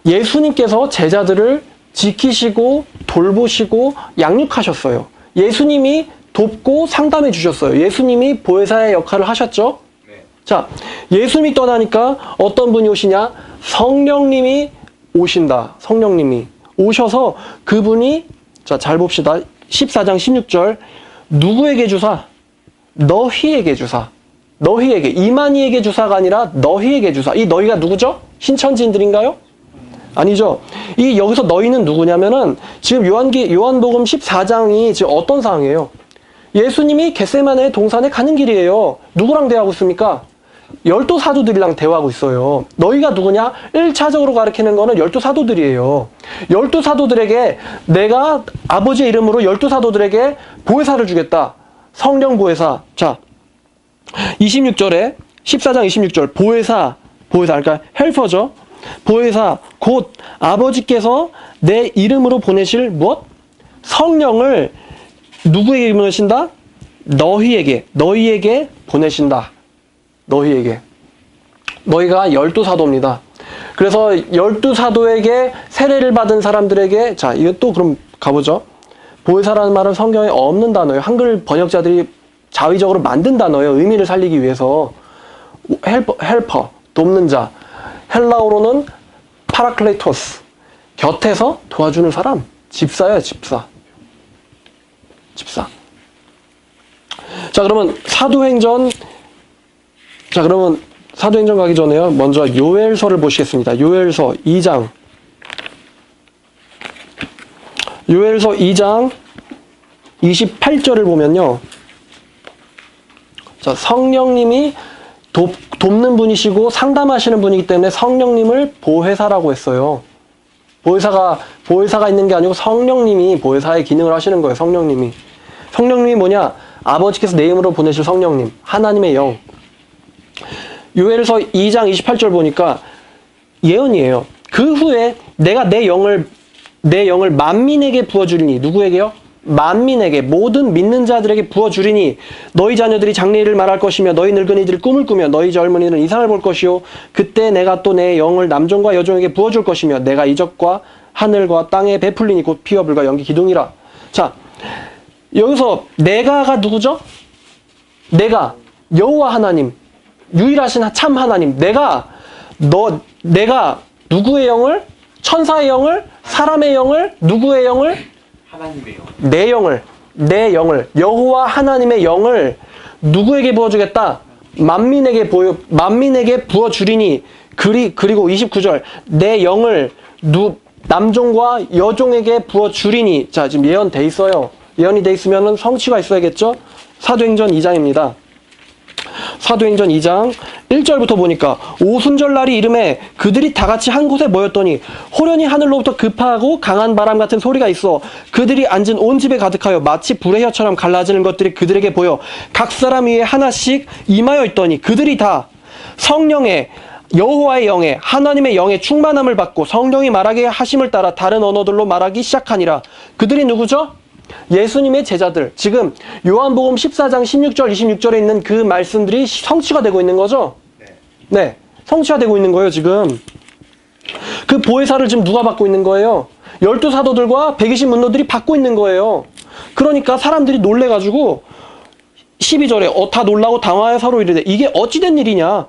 예수님께서 제자들을 지키시고 돌보시고 양육하셨어요. 예수님이 돕고 상담해 주셨어요. 예수님이 보혜사의 역할을 하셨죠. 네. 자, 예수님이 떠나니까 어떤 분이 오시냐? 성령님이 오신다. 성령님이 오셔서 그분이, 자, 잘 봅시다. 14장 16절. 누구에게 주사? 너희에게 주사. 너희에게, 이만희에게 주사가 아니라 너희에게 주사. 이 너희가 누구죠? 신천지인들인가요? 아니죠. 여기서 너희는 누구냐면은 지금 요한복음 14장이 지금 어떤 상황이에요? 예수님이 겟세마네 동산에 가는 길이에요. 누구랑 대화하고 있습니까? 12 사도들이랑 대화하고 있어요. 너희가 누구냐? 1차적으로 가리키는 거는 12 사도들이에요. 12 사도들에게 내가 아버지의 이름으로 12 사도들에게 보혜사를 주겠다. 성령 보혜사. 자, 26절에 14장 26절 보혜사 그러니까 헬퍼죠. 보혜사 곧 아버지께서 내 이름으로 보내실 무엇? 성령을 누구에게 보내신다? 너희에게 보내신다. 너희에게. 너희가 12사도입니다. 그래서 12사도에게 세례를 받은 사람들에게, 자, 이것도 그럼 가보죠. 보혜사라는 말은 성경에 없는 단어예요. 한글 번역자들이 자의적으로 만든 단어예요. 의미를 살리기 위해서. 헬퍼, 돕는 자. 헬라어로는 파라클레토스, 곁에서 도와주는 사람. 집사예요, 집사. 자, 그러면 사도행전 가기 전에요. 먼저 요엘서를 보시겠습니다. 요엘서 2장 28절을 보면요. 자, 성령님이 돕는 분이시고 상담하시는 분이기 때문에 성령님을 보혜사라고 했어요. 보혜사가 있는 게 아니고 성령님이 보혜사의 기능을 하시는 거예요. 성령님이 뭐냐? 아버지께서 내 이름으로 보내실 성령님, 하나님의 영. 요엘서 2장 28절 보니까 예언이에요. 그 후에 내가 내 영을 만민에게 부어주리니. 누구에게요? 만민에게, 모든 믿는 자들에게 부어주리니 너희 자녀들이 장래일을 말할 것이며 너희 늙은이들이 꿈을 꾸며 너희 젊은이들은 이상을 볼 것이요 그때 내가 또 내 영을 남종과 여종에게 부어줄 것이며 내가 이적과 하늘과 땅에 베풀리니 곧 피와 불과 연기 기둥이라. 자, 여기서 내가가 누구죠? 내가 여호와 하나님, 유일하신 참 하나님. 내가 누구의 영을? 천사의 영을? 사람의 영을? 누구의 영을? 하나님의 영. 내 영을, 여호와 하나님의 영을 누구에게 부어주겠다? 만민에게 부어주리니. 그리고 29절, 내 영을 남종과 여종에게 부어주리니. 자, 지금 예언돼 있어요. 예언이 돼 있으면 성취가 있어야겠죠? 사도행전 2장입니다. 사도행전 2장 1절부터 보니까 오순절날이 이름에 그들이 다 같이 한 곳에 모였더니 호련히 하늘로부터 급하고 강한 바람 같은 소리가 있어 그들이 앉은 온 집에 가득하여 마치 불의 혀처럼 갈라지는 것들이 그들에게 보여 각 사람 위에 하나씩 임하여 있더니 그들이 다 성령의, 여호와의 영에, 하나님의 영의 충만함을 받고 성령이 말하게 하심을 따라 다른 언어들로 말하기 시작하니라. 그들이 누구죠? 예수님의 제자들. 지금 요한복음 14장 16절 26절에 있는 그 말씀들이 성취가 되고 있는 거죠? 네, 성취가 되고 있는 거예요. 지금 그 보혜사를 지금 누가 받고 있는 거예요? 12사도들과 120 문도들이 받고 있는 거예요. 그러니까 사람들이 놀래가지고 12절에 다 놀라고 당황하여 서로 이르되 이게 어찌된 일이냐.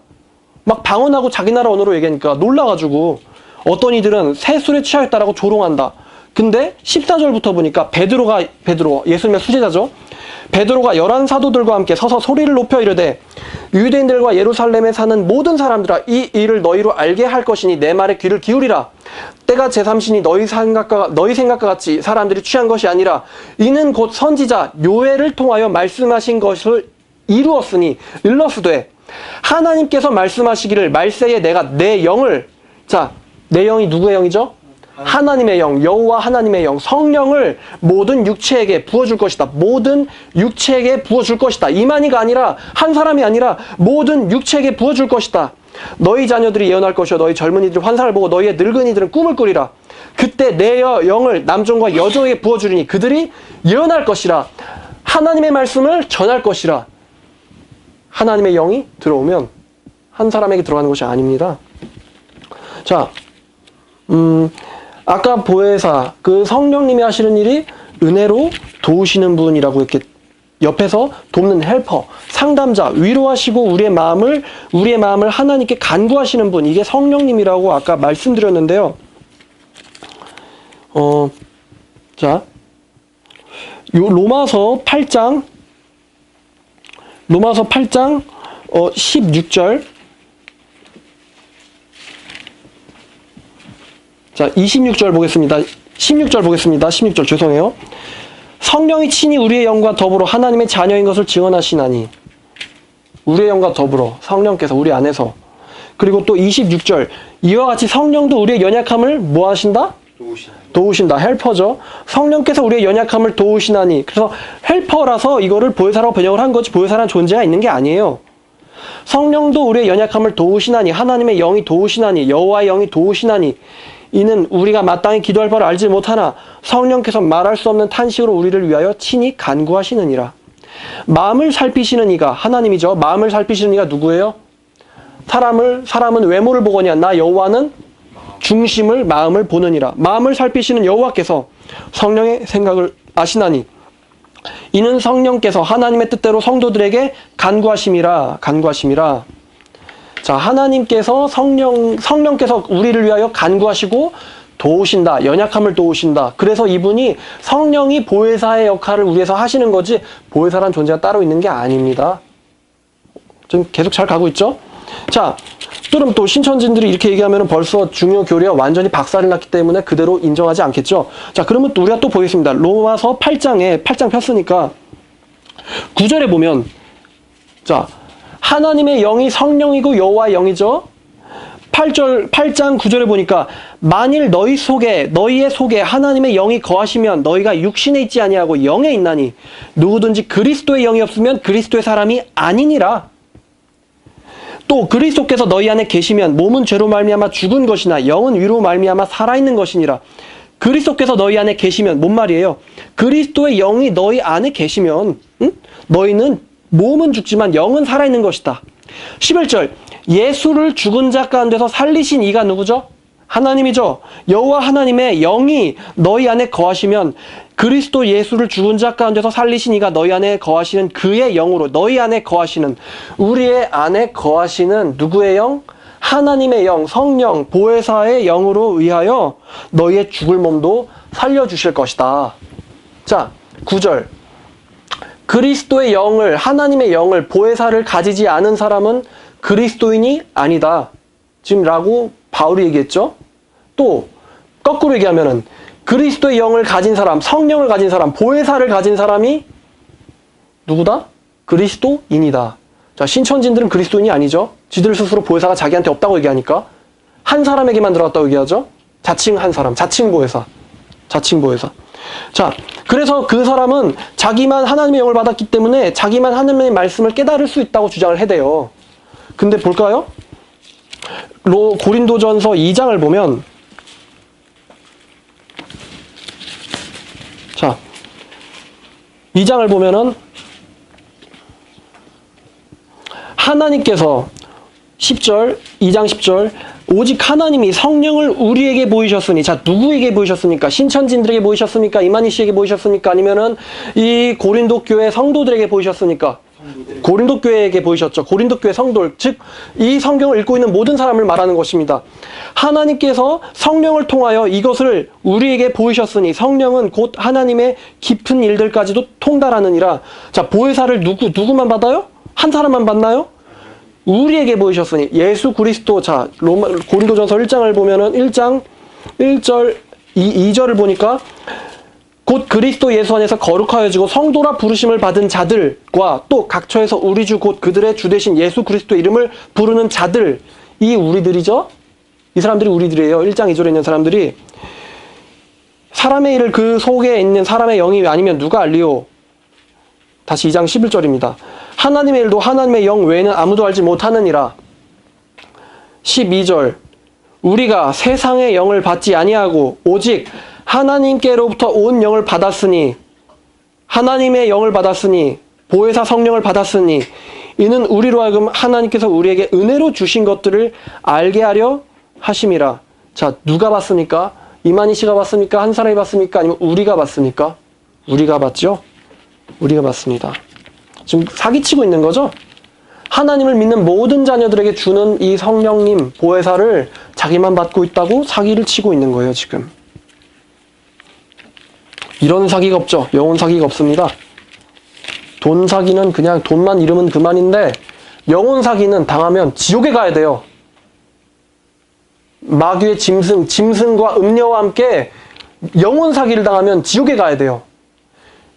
막 방언하고 자기 나라 언어로 얘기하니까 놀라가지고 어떤 이들은 새 술에 취하였다라고 조롱한다. 근데 14절부터 보니까 베드로, 예수님의 수제자죠. 베드로가 11사도들과 함께 서서 소리를 높여 이르되 유대인들과 예루살렘에 사는 모든 사람들아 이 일을 너희로 알게 할 것이니 내 말에 귀를 기울이라. 때가 제3신이 너희 생각과 같이 사람들이 취한 것이 아니라 이는 곧 선지자 요엘을 통하여 말씀하신 것을 이루었으니 일러스되 하나님께서 말씀하시기를 말세에 내가 내 영을, 자, 내 영이 누구의 영이죠? 하나님의 영, 여호와 하나님의 영, 성령을 모든 육체에게 부어줄 것이다. 모든 육체에게 부어줄 것이다. 이만희가 아니라, 한 사람이 아니라 모든 육체에게 부어줄 것이다. 너희 자녀들이 예언할 것이요 너희 젊은이들이 환상을 보고 너희의 늙은이들은 꿈을 꾸리라. 그때 내 영을 남종과 여종에게 부어주리니 그들이 예언할 것이라. 하나님의 말씀을 전할 것이라. 하나님의 영이 들어오면 한 사람에게 들어가는 것이 아닙니다. 자, 아까 보혜사, 그 성령님이 하시는 일이 은혜로 도우시는 분이라고 이렇게 옆에서 돕는 헬퍼, 상담자, 위로하시고 우리의 마음을 하나님께 간구하시는 분, 이게 성령님이라고 아까 말씀드렸는데요. 자, 요 로마서 8장 16절. 자, 26절 보겠습니다. 16절 보겠습니다. 16절 죄송해요. 성령이 친히 우리의 영과 더불어 하나님의 자녀인 것을 증언하시나니. 우리의 영과 더불어 성령께서 우리 안에서. 그리고 또 26절. 이와 같이 성령도 우리의 연약함을 뭐 하신다? 도우신다. 헬퍼죠. 성령께서 우리의 연약함을 도우시나니. 그래서 헬퍼라서 이거를 보혜사라고 번역을 한 거지 보혜사라는 존재가 있는 게 아니에요. 성령도 우리의 연약함을 도우시나니, 하나님의 영이 도우시나니, 여호와의 영이 도우시나니, 이는 우리가 마땅히 기도할 바를 알지 못하나 성령께서 말할 수 없는 탄식으로 우리를 위하여 친히 간구하시느니라. 마음을 살피시는 이가 하나님이죠. 마음을 살피시는 이가 누구예요? 사람은 외모를 보거니와 나 여호와는 중심을 마음을 보느니라. 마음을 살피시는 여호와께서 성령의 생각을 아시나니 이는 성령께서 하나님의 뜻대로 성도들에게 간구하심이라. 자, 하나님께서 성령께서 우리를 위하여 간구하시고 도우신다. 연약함을 도우신다. 그래서 이분이 성령이 보혜사의 역할을 우리에서 하시는 거지 보혜사란 존재가 따로 있는 게 아닙니다. 좀 계속 잘 가고 있죠? 자, 그럼 또 신천진들이 이렇게 얘기하면 벌써 중요 교리가 완전히 박살이 났기 때문에 그대로 인정하지 않겠죠? 자, 그러면 또 우리가 또 보겠습니다. 로마서 8장 폈으니까 9절에 보면, 자, 하나님의 영이 성령이고 여호와의 영이죠. 8장 9절에 보니까 만일 너희의 속에 하나님의 영이 거하시면 너희가 육신에 있지 아니하고 영에 있나니 누구든지 그리스도의 영이 없으면 그리스도의 사람이 아니니라. 또 그리스도께서 너희 안에 계시면 몸은 죄로 말미암아 죽은 것이나 영은 위로 말미암아 살아있는 것이니라. 그리스도께서 너희 안에 계시면 뭔 말이에요? 그리스도의 영이 너희 안에 계시면 너희는 몸은 죽지만 영은 살아있는 것이다. 11절 예수를 죽은 자 가운데서 살리신 이가 누구죠? 하나님이죠. 여호와 하나님의 영이 너희 안에 거하시면 그리스도 예수를 죽은 자 가운데서 살리신 이가 너희 안에 거하시는 그의 영으로 너희 안에 거하시는 우리의 안에 거하시는 누구의 영? 하나님의 영, 성령, 보혜사의 영으로 의하여 너희의 죽을 몸도 살려주실 것이다. 자, 9절 그리스도의 영을, 하나님의 영을, 보혜사를 가지지 않은 사람은 그리스도인이 아니다. 지금 라고 바울이 얘기했죠. 또 거꾸로 얘기하면은 그리스도의 영을 가진 사람, 성령을 가진 사람, 보혜사를 가진 사람이 누구다? 그리스도인이다. 자, 신천진들은 그리스도인이 아니죠. 지들 스스로 보혜사가 자기한테 없다고 얘기하니까 한 사람에게만 들어갔다고 얘기하죠. 자칭 한 사람, 자칭 보혜사. 자, 그래서 그 사람은 자기만 하나님의 영을 받았기 때문에 자기만 하나님의 말씀을 깨달을 수 있다고 주장을 해대요. 근데 볼까요? 고린도전서 2장을 보면, 자, 2장을 보면은 하나님께서 10절, 2장 10절 오직 하나님이 성령을 우리에게 보이셨으니, 자, 누구에게 보이셨습니까? 신천진들에게 보이셨습니까? 이만희 씨에게 보이셨습니까? 아니면은 이 고린도 교회 성도들에게 보이셨습니까? 고린도 교회에게 보이셨죠. 고린도 교회 성도, 즉 이 성경을 읽고 있는 모든 사람을 말하는 것입니다. 하나님께서 성령을 통하여 이것을 우리에게 보이셨으니 성령은 곧 하나님의 깊은 일들까지도 통달하느니라. 자, 보혜사를 누구만 받아요? 한 사람만 받나요? 우리에게 보이셨으니 예수 그리스도. 자, 고린도전서 1장을 보면은 1장 1절 2절을 보니까 곧 그리스도 예수 안에서 거룩하여지고 성도라 부르심을 받은 자들과 또 각처에서 우리 주 곧 그들의 주 되신 예수 그리스도 이름을 부르는 자들, 이 우리들이죠. 이 사람들이 우리들이에요. 1장 2절에 있는 사람들이. 사람의 일을 그 속에 있는 사람의 영이 아니면 누가 알리오? 다시 2장 11절입니다. 하나님의 일도 하나님의 영 외에는 아무도 알지 못하느니라. 12절. 우리가 세상의 영을 받지 아니하고 오직 하나님께로부터 온 영을 받았으니, 하나님의 영을 받았으니, 보혜사 성령을 받았으니, 이는 우리로 하여금 하나님께서 우리에게 은혜로 주신 것들을 알게 하려 하심이라. 자, 누가 봤습니까? 이만희 씨가 봤습니까? 한 사람이 봤습니까? 아니면 우리가 봤습니까? 우리가 봤죠? 우리가 봤습니다. 지금 사기치고 있는 거죠? 하나님을 믿는 모든 자녀들에게 주는 이 성령님, 보혜사를 자기만 받고 있다고 사기를 치고 있는 거예요, 지금. 이런 사기가 없죠. 영혼 사기가 없습니다. 돈 사기는 그냥 돈만 잃으면 그만인데, 영혼 사기는 당하면 지옥에 가야 돼요. 마귀의 짐승과 음녀와 함께 영혼 사기를 당하면 지옥에 가야 돼요.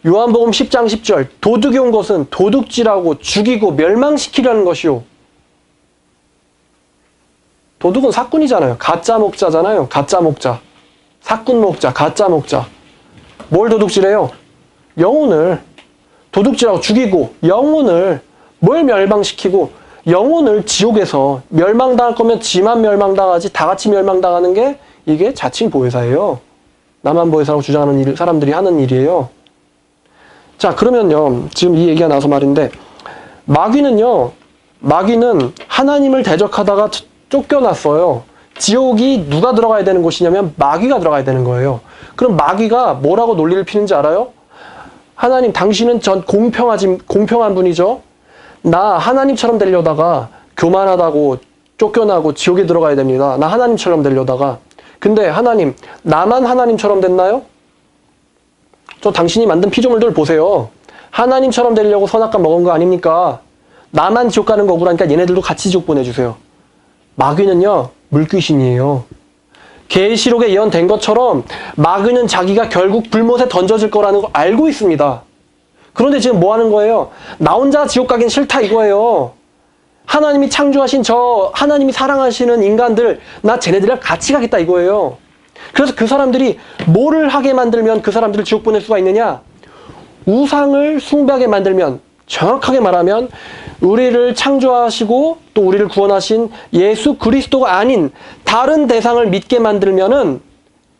요한복음 10장 10절. 도둑이 온 것은 도둑질하고 죽이고 멸망시키려는 것이요. 도둑은 사꾼이잖아요. 가짜 목자잖아요. 가짜 목자. 사꾼 목자, 가짜 목자. 뭘 도둑질해요? 영혼을. 도둑질하고 죽이고 영혼을. 뭘 멸망시키고 영혼을 지옥에서 멸망당할 거면 지만 멸망당하지 다 같이 멸망당하는 게 이게 자칭 보혜사예요. 나만 보혜사라고 주장하는 사람들이 하는 일이에요. 자, 그러면요. 지금 이 얘기가 나와서 말인데, 마귀는 하나님을 대적하다가 쫓겨났어요. 지옥이 누가 들어가야 되는 곳이냐면 마귀가 들어가야 되는 거예요. 그럼 마귀가 뭐라고 논리를 피는지 알아요? 하나님, 당신은 전 공평한 분이죠. 나 하나님처럼 되려다가 교만하다고 쫓겨나고 지옥에 들어가야 됩니다. 나 하나님처럼 되려다가. 근데 하나님, 나만 하나님처럼 됐나요? 저 당신이 만든 피조물들 보세요. 하나님처럼 되려고 선악과 먹은 거 아닙니까? 나만 지옥 가는 거구라니까 얘네들도 같이 지옥 보내주세요. 마귀는요, 물귀신이에요. 계시록에 예언된 것처럼 마귀는 자기가 결국 불못에 던져질 거라는 걸 알고 있습니다. 그런데 지금 뭐 하는 거예요? 나 혼자 지옥 가긴 싫다 이거예요. 하나님이 창조하신 하나님이 사랑하시는 인간들, 나 쟤네들이랑 같이 가겠다 이거예요. 그래서 그 사람들이 뭐를 하게 만들면 그 사람들을 지옥 보낼 수가 있느냐? 우상을 숭배하게 만들면, 정확하게 말하면 우리를 창조하시고 또 우리를 구원하신 예수 그리스도가 아닌 다른 대상을 믿게 만들면은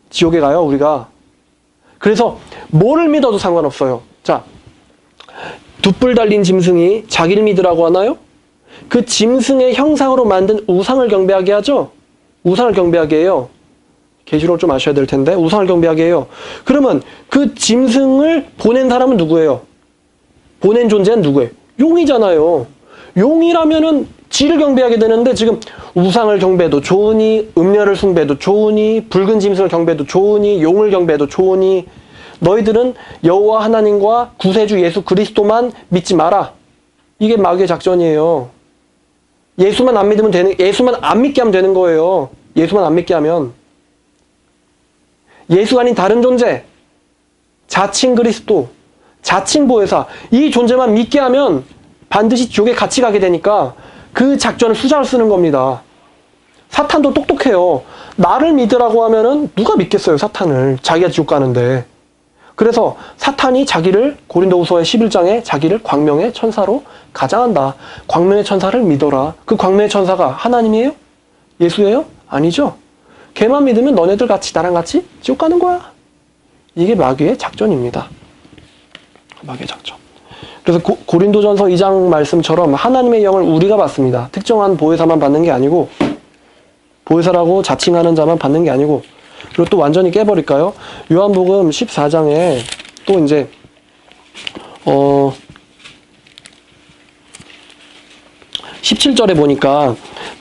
지옥에 가요, 우리가. 그래서 뭐를 믿어도 상관없어요. 자, 돛불 달린 짐승이 자기를 믿으라고 하나요? 그 짐승의 형상으로 만든 우상을 경배하게 하죠? 우상을 경배하게 해요. 계시록을 좀 아셔야 될 텐데 우상을 경배하게 해요. 그러면 그 짐승을 보낸 사람은 누구예요? 보낸 존재는 누구예요? 용이잖아요. 용이라면은 지를 경배하게 되는데 지금 우상을 경배해도 좋으니, 음녀를 숭배해도 좋으니, 붉은 짐승을 경배해도 좋으니, 용을 경배해도 좋으니, 너희들은 여호와 하나님과 구세주 예수 그리스도만 믿지 마라. 이게 마귀의 작전이에요. 예수만 안 믿게 하면 되는 거예요. 예수만 안 믿게 하면. 예수가 아닌 다른 존재, 자칭 그리스도, 자칭 보혜사, 이 존재만 믿게 하면 반드시 지옥에 같이 가게 되니까 그 작전을 수작을 쓰는 겁니다. 사탄도 똑똑해요. 나를 믿으라고 하면은 누가 믿겠어요, 사탄을. 자기가 지옥 가는데. 그래서 사탄이 자기를 고린도후서 11장에 자기를 광명의 천사로 가장한다. 광명의 천사를 믿어라. 그 광명의 천사가 하나님이에요? 예수예요? 아니죠. 걔만 믿으면 너네들 같이 나랑 같이 지옥 가는 거야. 이게 마귀의 작전입니다. 마귀의 작전. 그래서 고린도전서 2장 말씀처럼 하나님의 영을 우리가 받습니다. 특정한 보혜사만 받는 게 아니고, 보혜사라고 자칭하는 자만 받는 게 아니고, 그리고 또 완전히 깨버릴까요? 요한복음 14장에 또 이제 17절에 보니까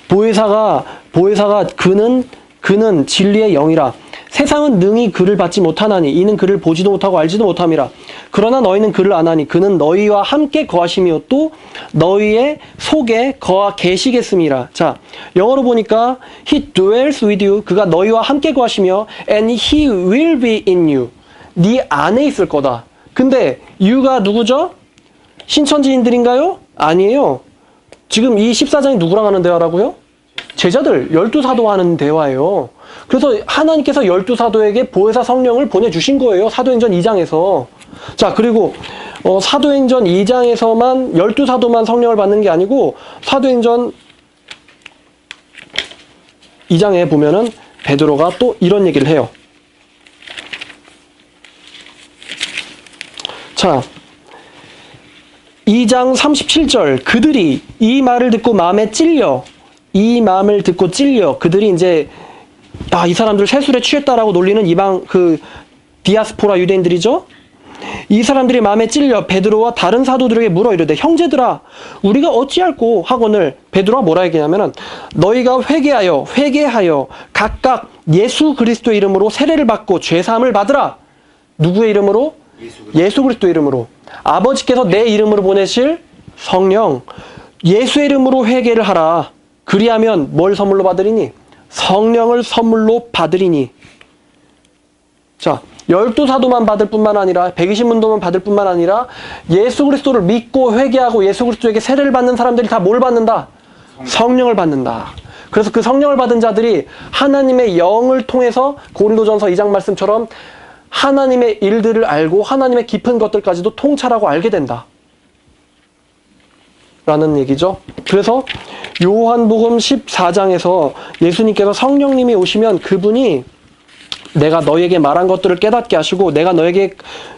보혜사가 그는 진리의 영이라. 세상은 능히 그를 받지 못하나니 이는 그를 보지도 못하고 알지도 못함이라. 그러나 너희는 그를 아나니 그는 너희와 함께 거하시며 또 너희의 속에 계시겠음이라. 자, 영어로 보니까 He dwells with you. 그가 너희와 함께 거하시며 And He will be in you. 네 안에 있을 거다. 근데 you가 누구죠? 신천지인들인가요? 아니에요. 지금 이 14장이 누구랑 하는 대화라고요? 제자들, 12사도 하는 대화예요. 그래서 하나님께서 12사도에게 보혜사 성령을 보내주신 거예요. 사도행전 2장에서. 자, 그리고 사도행전 2장에서만 12사도만 성령을 받는 게 아니고 사도행전 2장에 보면은 베드로가 또 이런 얘기를 해요. 자, 2장 37절 그들이 이 말을 듣고 마음에 찔려 이 마음을 듣고 찔려 그들이 이제 이 사람들 세술에 취했다라고 놀리는 이방 그 디아스포라 유대인들이죠. 이 사람들이 마음에 찔려 베드로와 다른 사도들에게 물어 이르되 형제들아 우리가 어찌할꼬 하거늘 베드로가 뭐라 얘기냐면은 너희가 회개하여 각각 예수 그리스도의 이름으로 세례를 받고 죄사함을 받으라. 누구의 이름으로? 예수 그리스도의 이름으로. 아버지께서 내 이름으로 보내실 성령 예수의 이름으로 회개를 하라. 그리하면 뭘 선물로 받으리니? 성령을 선물로 받으리니. 자, 12사도만 받을 뿐만 아니라 120문도만 받을 뿐만 아니라 예수 그리스도를 믿고 회개하고 예수 그리스도에게 세례를 받는 사람들이 다 뭘 받는다? 성령을 받는다. 그래서 그 성령을 받은 자들이 하나님의 영을 통해서 고린도전서 2장 말씀처럼 하나님의 일들을 알고 하나님의 깊은 것들까지도 통찰하고 알게 된다. 라는 얘기죠. 그래서 요한복음 14장에서 예수님께서 성령님이 오시면 그분이 내가 너에게 말한 것들을 깨닫게 하시고 내가 너에게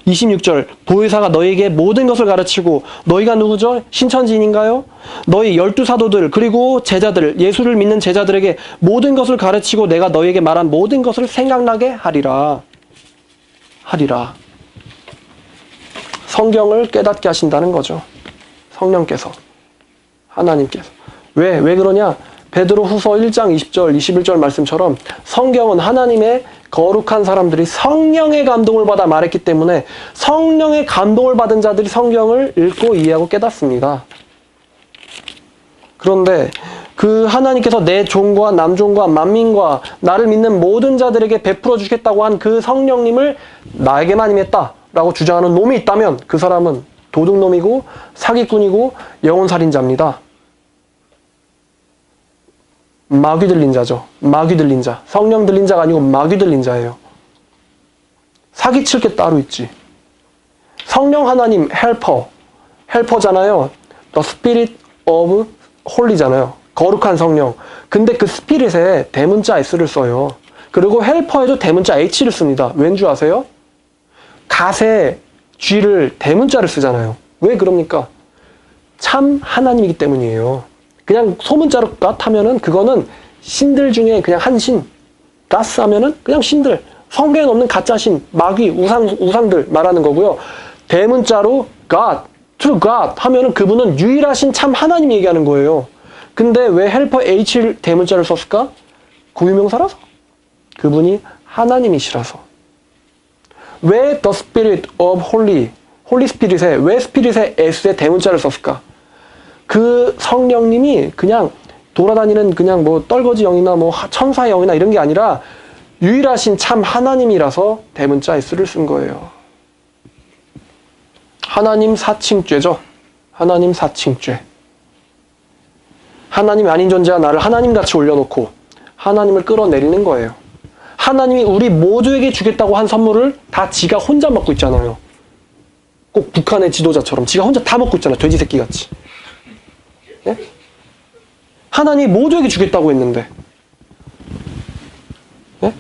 26절 보혜사가 너에게 모든 것을 가르치고 너희가 누구죠? 신천지인인가요? 너희 12사도들 그리고 제자들 예수를 믿는 제자들에게 모든 것을 가르치고 내가 너에게 말한 모든 것을 생각나게 하리라. 성경을 깨닫게 하신다는 거죠. 성령께서 하나님께서. 왜 그러냐? 베드로 후서 1장 20절 21절 말씀처럼 성경은 하나님의 거룩한 사람들이 성령의 감동을 받아 말했기 때문에 성령의 감동을 받은 자들이 성경을 읽고 이해하고 깨닫습니다. 그런데 그 하나님께서 내 종과 남종과 만민과 나를 믿는 모든 자들에게 베풀어 주겠다고 한 그 성령님을 나에게만 임했다라고 주장하는 놈이 있다면 그 사람은 도둑놈이고 사기꾼이고 영혼살인자입니다. 마귀 들린 자죠. 마귀 들린 자. 성령 들린 자가 아니고 마귀 들린 자예요. 사기칠 게 따로 있지. 성령 하나님 헬퍼잖아요. The Spirit of Holy잖아요. 거룩한 성령. 근데 그 스피릿에 대문자 S를 써요. 그리고 헬퍼에도 대문자 H를 씁니다. 왠 줄 아세요? 갓에 G를 대문자를 쓰잖아요. 왜 그럽니까? 참 하나님이기 때문이에요. 그냥 소문자로 갓 하면은 그거는 신들 중에 그냥 한 신. 가스 하면은 그냥 신들. 성경에 없는 가짜신, 마귀, 우상들 말하는 거고요. 대문자로 God, true God 하면은 그분은 유일하신 참 하나님 얘기하는 거예요. 근데 왜 헬퍼 H를 대문자를 썼을까? 고유명사라서. 그분이 하나님이시라서. 왜 The Spirit of Holy Spirit에 왜 스피릿에 S에 대문자를 썼을까? 그 성령님이 그냥 돌아다니는 그냥 뭐 떨거지 영이나 뭐 천사의 영이나 이런 게 아니라 유일하신 참 하나님이라서 대문자 S를 쓴 거예요. 하나님 사칭죄죠. 하나님 사칭죄. 하나님이 아닌 존재가 나를 하나님같이 올려놓고 하나님을 끌어내리는 거예요. 하나님이 우리 모두에게 주겠다고 한 선물을 다 지가 혼자 먹고 있잖아요. 꼭 북한의 지도자처럼 지가 혼자 다 먹고 있잖아요. 돼지 새끼같이. 예? 하나님이 모두에게 주겠다고 했는데. 예?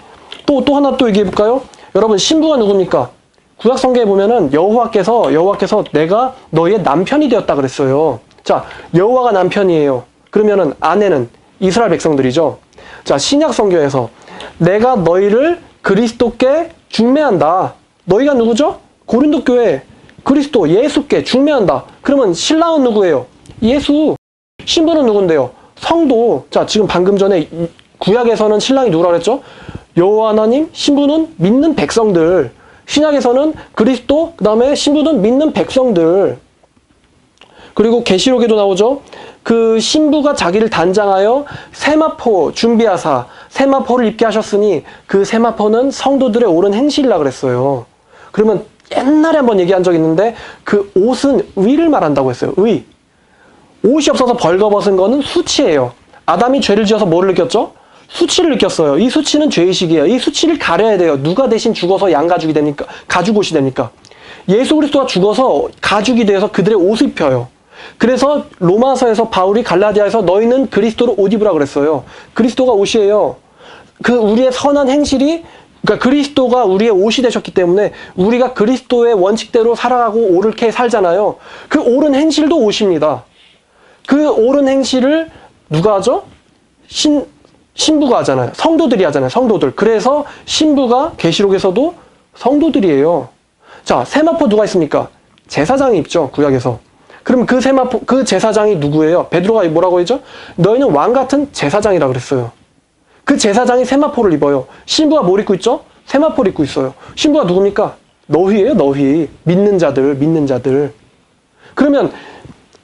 또 하나 또 얘기해볼까요? 여러분 신부가 누굽니까? 구약 성경에 보면은 여호와께서 내가 너희의 남편이 되었다 그랬어요. 자, 여호와가 남편이에요. 그러면은 아내는 이스라엘 백성들이죠. 자, 신약 성경에서 내가 너희를 그리스도께 중매한다. 너희가 누구죠? 고린도 교회 그리스도 예수께 중매한다. 그러면 신랑은 누구예요? 예수. 신부는 누군데요? 성도. 자, 지금 방금 전에 구약에서는 신랑이 누구라고 그랬죠? 여호와 하나님, 신부는 믿는 백성들. 신약에서는 그리스도, 그 다음에 신부는 믿는 백성들. 그리고 계시록에도 나오죠. 그 신부가 자기를 단장하여 세마포 준비하사 세마포를 입게 하셨으니 그 세마포는 성도들의 옳은 행실이라 그랬어요. 그러면 옛날에 한번 얘기한 적 있는데 그 옷은 의를 말한다고 했어요. 의. 옷이 없어서 벌거벗은 거는 수치예요. 아담이 죄를 지어서 뭐를 느꼈죠? 수치를 느꼈어요. 이 수치는 죄의식이에요. 이 수치를 가려야 돼요. 누가 대신 죽어서 양가죽이 됩니까? 가죽옷이 됩니까? 예수 그리스도가 죽어서 가죽이 되어서 그들의 옷을 입혀요. 그래서 로마서에서 바울이 갈라디아에서 너희는 그리스도로 옷 입으라 그랬어요. 그리스도가 옷이에요. 그 우리의 선한 행실이 그러니까 그리스도가 우리의 옷이 되셨기 때문에 우리가 그리스도의 원칙대로 살아가고 옳게 살잖아요. 그 옳은 행실도 옷입니다. 그 옳은 행실을 누가 하죠? 신부가 하잖아요. 성도들이 하잖아요. 성도들. 그래서 신부가 계시록에서도 성도들이에요. 자, 세마포 누가 있습니까? 제사장이 있죠. 구약에서. 그럼 그 세마포, 그 제사장이 누구예요? 베드로가 뭐라고 했죠? 너희는 왕 같은 제사장이라 그랬어요. 그 제사장이 세마포를 입어요. 신부가 뭘 입고 있죠? 세마포를 입고 있어요. 신부가 누굽니까? 너희예요, 너희. 믿는 자들, 믿는 자들. 그러면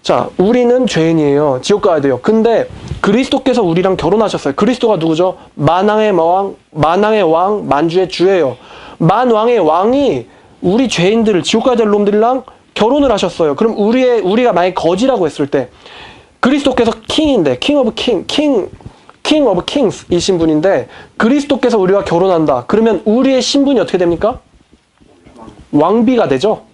자, 우리는 죄인이에요. 지옥 가야 돼요. 근데 그리스도께서 우리랑 결혼하셨어요. 그리스도가 누구죠? 만왕의 왕, 만주의 주예요. 만왕의 왕이 우리 죄인들을, 지옥 가야 될 놈들이랑 결혼을 하셨어요. 그럼 우리가 만약에 거지라고 했을 때 그리스도께서 킹인데, king of kings 이신 분인데 그리스도께서 우리와 결혼한다. 그러면 우리의 신분이 어떻게 됩니까? 왕비가 되죠.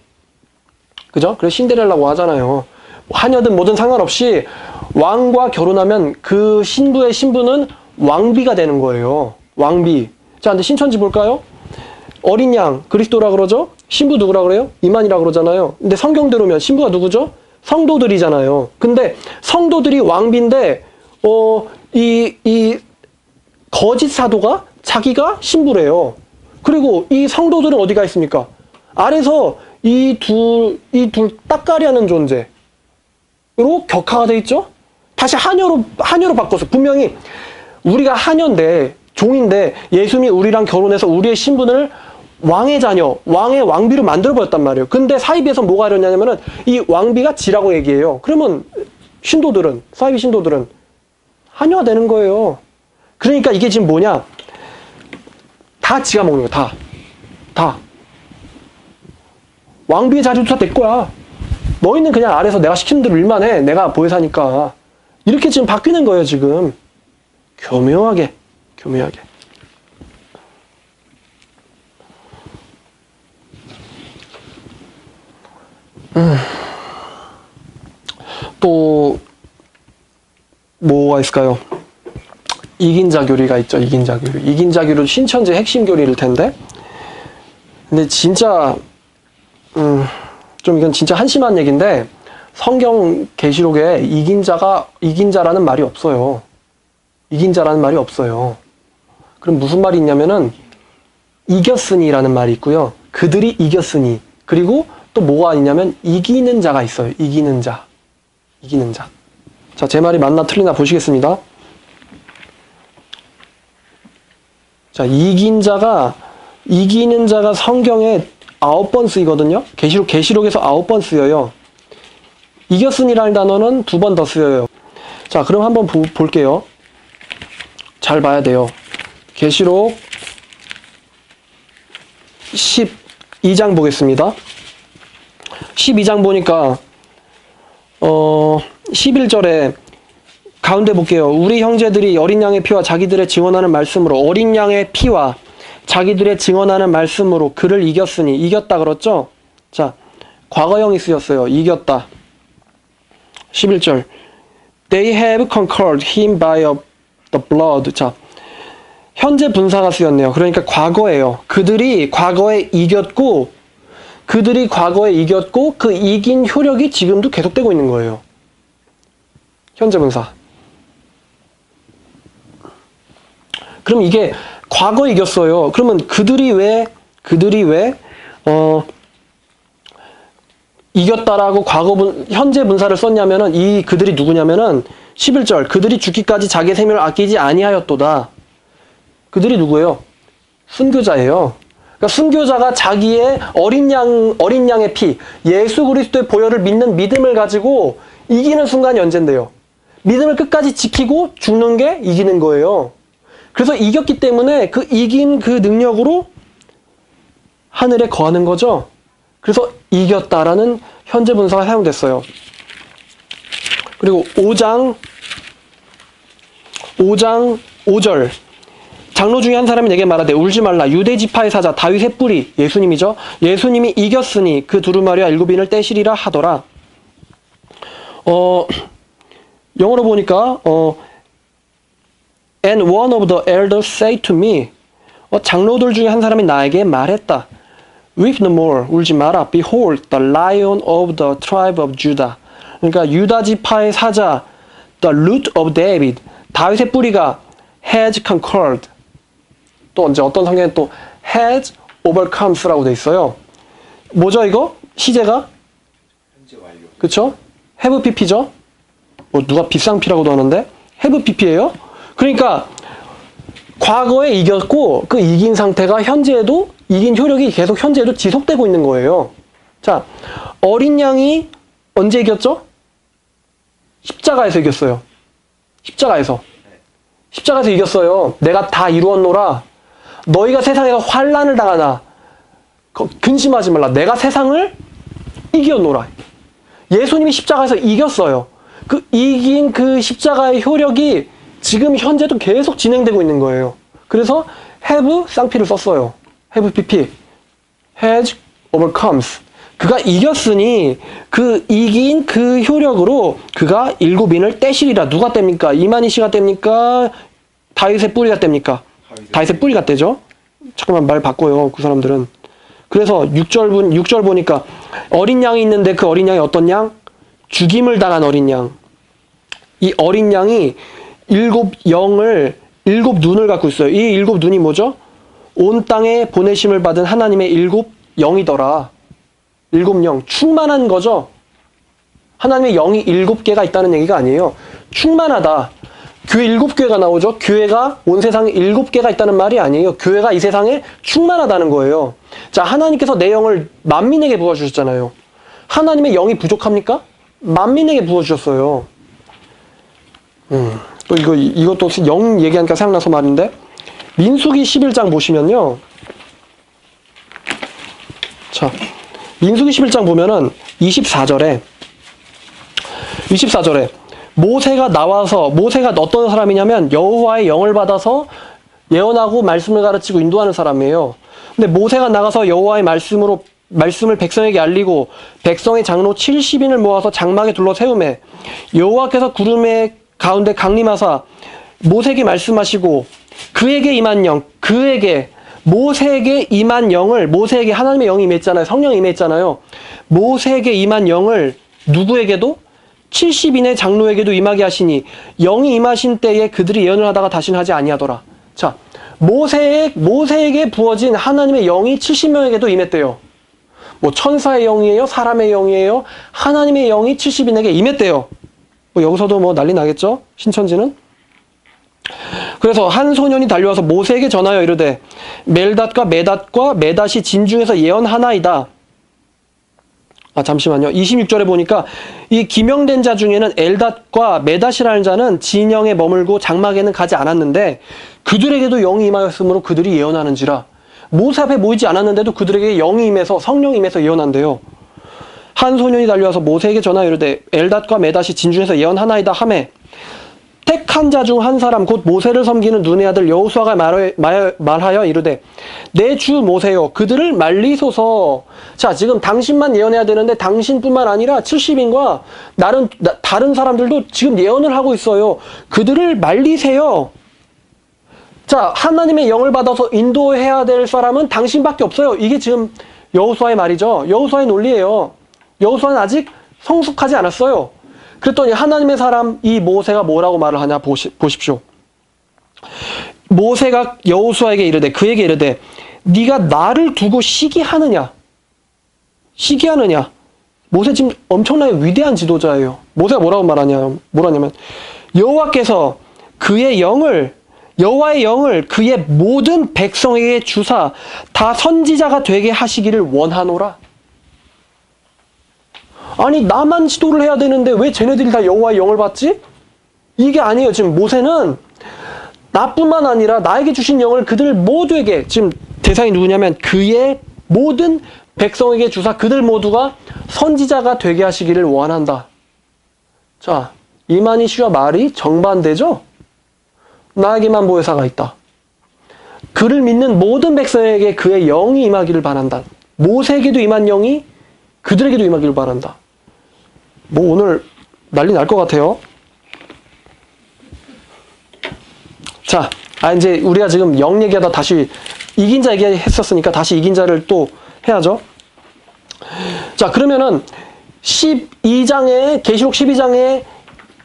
그죠? 그래서 신데렐라고 하잖아요. 하녀든 뭐든 상관없이 왕과 결혼하면 그 신부의 신분은 왕비가 되는 거예요. 왕비. 자, 근데 신천지 볼까요? 어린 양, 그리스도라 그러죠? 신부 누구라 그래요? 이만이라 그러잖아요. 근데 성경대로면 신부가 누구죠? 성도들이잖아요. 근데 성도들이 왕비인데, 이 거짓 사도가 자기가 신부래요. 그리고 이 성도들은 어디가 있습니까? 아래서 이 둘 따까리 하는 존재로 격화가 돼 있죠? 다시 하녀로 바꿨어. 분명히 우리가 하녀인데, 종인데, 예수님이 우리랑 결혼해서 우리의 신분을 왕의 자녀, 왕의 왕비로 만들어버렸단 말이에요. 근데 사이비에서 뭐가 이러냐면은 이 왕비가 지라고 얘기해요. 그러면 신도들은, 사이비 신도들은 하녀가 되는 거예요. 그러니까 이게 지금 뭐냐? 다 지가 먹는 거야, 다. 왕비의 자리도 다 내 거야. 너희는 그냥 아래서 내가 시키는 대로 일만 해. 내가 보혜사니까. 이렇게 지금 바뀌는 거예요, 지금. 교묘하게. 또 뭐가 있을까요? 이긴자 교리가 있죠. 이긴자 교리. 이긴자 교리도 신천지 핵심 교리일 텐데. 근데 진짜 좀 이건 진짜 한심한 얘기인데 성경 계시록에 이긴자라는 말이 없어요. 이긴자라는 말이 없어요. 그럼 무슨 말이 있냐면은 이겼으니라는 말이 있고요. 그들이 이겼으니. 그리고 또 뭐가 있냐면 이기는 자가 있어요. 이기는 자. 자, 제 말이 맞나 틀리나 보시겠습니다. 자, 이기는 자가 성경에 9번 쓰이거든요. 계시록에서 9번 쓰여요. 이겼으니라는 단어는 2번 더 쓰여요. 자, 그럼 한번 볼게요. 잘 봐야 돼요. 계시록 12장 보겠습니다. 12장 보니까 11절에 가운데 볼게요. 우리 형제들이 어린 양의 피와 자기들의 증언하는 말씀으로 어린 양의 피와 자기들의 증언하는 말씀으로 그를 이겼으니. 이겼다 그렇죠? 자, 과거형이 쓰였어요. 이겼다. 11절 They have conquered him by the blood. 자, 현재 분사가 쓰였네요. 그러니까 과거예요. 그들이 과거에 이겼고 그 이긴 효력이 지금도 계속되고 있는 거예요. 현재 분사. 그럼 이게 과거에 이겼어요. 그러면 그들이 왜 이겼다라고 현재 분사를 썼냐면은 이 그들이 누구냐면은 11절 그들이 죽기까지 자기의 생명을 아끼지 아니하였도다. 그들이 누구예요? 순교자예요. 그러니까 순교자가 자기의 어린 양의 피, 예수 그리스도의 보혈을 믿는 믿음을 가지고 이기는 순간이 언젠데요? 믿음을 끝까지 지키고 죽는 게 이기는 거예요. 그래서 이겼기 때문에 그 이긴 그 능력으로 하늘에 거하는 거죠. 그래서 이겼다라는 현재 분사가 사용됐어요. 그리고 5장 5절 장로 중에 한 사람이 내게 말하되 울지 말라. 유대 지파의 사자 다윗의 뿌리 예수님이죠. 예수님이 이겼으니 그 두루마리와 일곱인을 떼시리라 하더라. 영어로 보니까 And one of the elders said to me 장로들 중에 한 사람이 나에게 말했다. Weep no more. 울지 마라. Behold, the lion of the tribe of Judah. 그러니까 유다 지파의 사자 The root of David. 다윗의 뿌리가 has conquered. 또 언제 어떤 성경에 또 has overcomes라고 돼 있어요. 뭐죠 이거? 시제가? 현재 완료. 그쵸? have pp죠? 뭐 누가 빗상피라고도 하는데 have pp예요. 그러니까 과거에 이겼고 그 이긴 상태가 현재에도 이긴 효력이 계속 현재에도 지속되고 있는 거예요. 자, 어린 양이 언제 이겼죠? 십자가에서 이겼어요. 십자가에서 이겼어요. 내가 다 이루었노라. 너희가 세상에서 환난을 당하나 근심하지 말라. 내가 세상을 이겼노라. 예수님이 십자가에서 이겼어요. 그 이긴 그 십자가의 효력이 지금 현재도 계속 진행되고 있는 거예요. 그래서 have 쌍피를 썼어요. have pp. has overcomes. 그가 이겼으니 그 이긴 그 효력으로 그가 일곱인을 떼시리라. 누가 뗍니까? 이만희 씨가 뗍니까? 다윗의 뿌리가 뗍니까? 다윗의 뿌리가 떼죠. 잠깐만 말 바꿔요. 그 사람들은. 그래서 6절 보니까 어린 양이 있는데 그 어린 양이 어떤 양? 죽임을 당한 어린 양. 이 어린 양이 일곱 눈을 갖고 있어요. 이 일곱 눈이 뭐죠? 온 땅에 보내심을 받은 하나님의 일곱 영이더라. 일곱 영. 충만한 거죠. 하나님의 영이 7개가 있다는 얘기가 아니에요. 충만하다. 교회 7교회가 나오죠. 교회가 온 세상에 7개가 있다는 말이 아니에요. 교회가 이 세상에 충만하다는 거예요. 자, 하나님께서 내 영을 만민에게 부어주셨잖아요. 하나님의 영이 부족합니까? 만민에게 부어주셨어요. 또 이것도 영 얘기하니까 생각나서 말인데, 민수기 11장 보시면요. 자, 민수기 11장 보면은 24절에 모세가 나와서, 모세가 어떤 사람이냐면 여호와의 영을 받아서 예언하고 말씀을 가르치고 인도하는 사람이에요. 근데 모세가 나가서 여호와의 말씀을 백성에게 알리고 백성의 장로 70인을 모아서 장막에 둘러 세우매 여호와께서 구름의 가운데 강림하사 모세에게 말씀하시고 그에게 임한 영, 모세에게 임한 영을, 모세에게 하나님의 영이 임했잖아요. 성령이 임했잖아요. 모세에게 임한 영을 누구에게도? 70인의 장로에게도 임하게 하시니 영이 임하신 때에 그들이 예언을 하다가 다시는 하지 아니하더라. 자, 모세에게 부어진 하나님의 영이 70명에게도 임했대요. 뭐 천사의 영이에요? 사람의 영이에요? 하나님의 영이 70인에게 임했대요. 뭐 여기서도 뭐 난리 나겠죠? 신천지는? 그래서 한 소년이 달려와서 모세에게 전하여 이르되 멜닷과 메닷이 진중에서 예언하나이다. 잠시만요. 26절에 보니까 이 기명된 자 중에는 엘닷과 메닷이라는 자는 진영에 머물고 장막에는 가지 않았는데 그들에게도 영이 임하였으므로 그들이 예언하는지라. 모세 앞에 모이지 않았는데도 그들에게 영이 임해서, 성령이 임해서 예언한대요. 한 소년이 달려와서 모세에게 전하여 이르되 엘닷과 메닷이 진중에서 예언하나이다 하매 택한 자 중 한 사람 곧 모세를 섬기는 눈의 아들 여호수아가 말하여 이르되 내 주 모세여 그들을 말리소서. 자, 지금 당신만 예언해야 되는데 당신뿐만 아니라 70인과 다른 사람들도 지금 예언을 하고 있어요. 그들을 말리세요. 자, 하나님의 영을 받아서 인도해야 될 사람은 당신밖에 없어요. 이게 지금 여호수아의 말이죠. 여호수아의 논리예요. 여호수아는 아직 성숙하지 않았어요. 그랬더니 하나님의 사람 이 모세가 뭐라고 말을 하냐 보십시오. 모세가 여호수아에게 이르되 그에게 이르되 네가 나를 두고 시기하느냐. 모세 지금 엄청나게 위대한 지도자예요. 모세가 뭐라고 뭐라냐면 여호와께서 여호와의 영을 그의 모든 백성에게 주사 다 선지자가 되게 하시기를 원하노라. 아니, 나만 지도를 해야 되는데 왜 쟤네들이 다 여호와의 영을 받지? 이게 아니에요. 지금 모세는 나뿐만 아니라 나에게 주신 영을 그들 모두에게, 지금 대상이 누구냐면 그의 모든 백성에게 주사 그들 모두가 선지자가 되게 하시기를 원한다. 자, 이만희 씨와 말이 정반대죠? 나에게만 보혜사가 있다. 그를 믿는 모든 백성에게 그의 영이 임하기를 바란다. 모세에게도 임한 영이 그들에게도 임하기를 바란다. 뭐 오늘 난리 날 것 같아요. 자, 이제 우리가 지금 영 얘기하다 다시 이긴 자 얘기했었으니까 다시 이긴 자를 또 해야죠. 자, 그러면은 12장에 계시록 12장에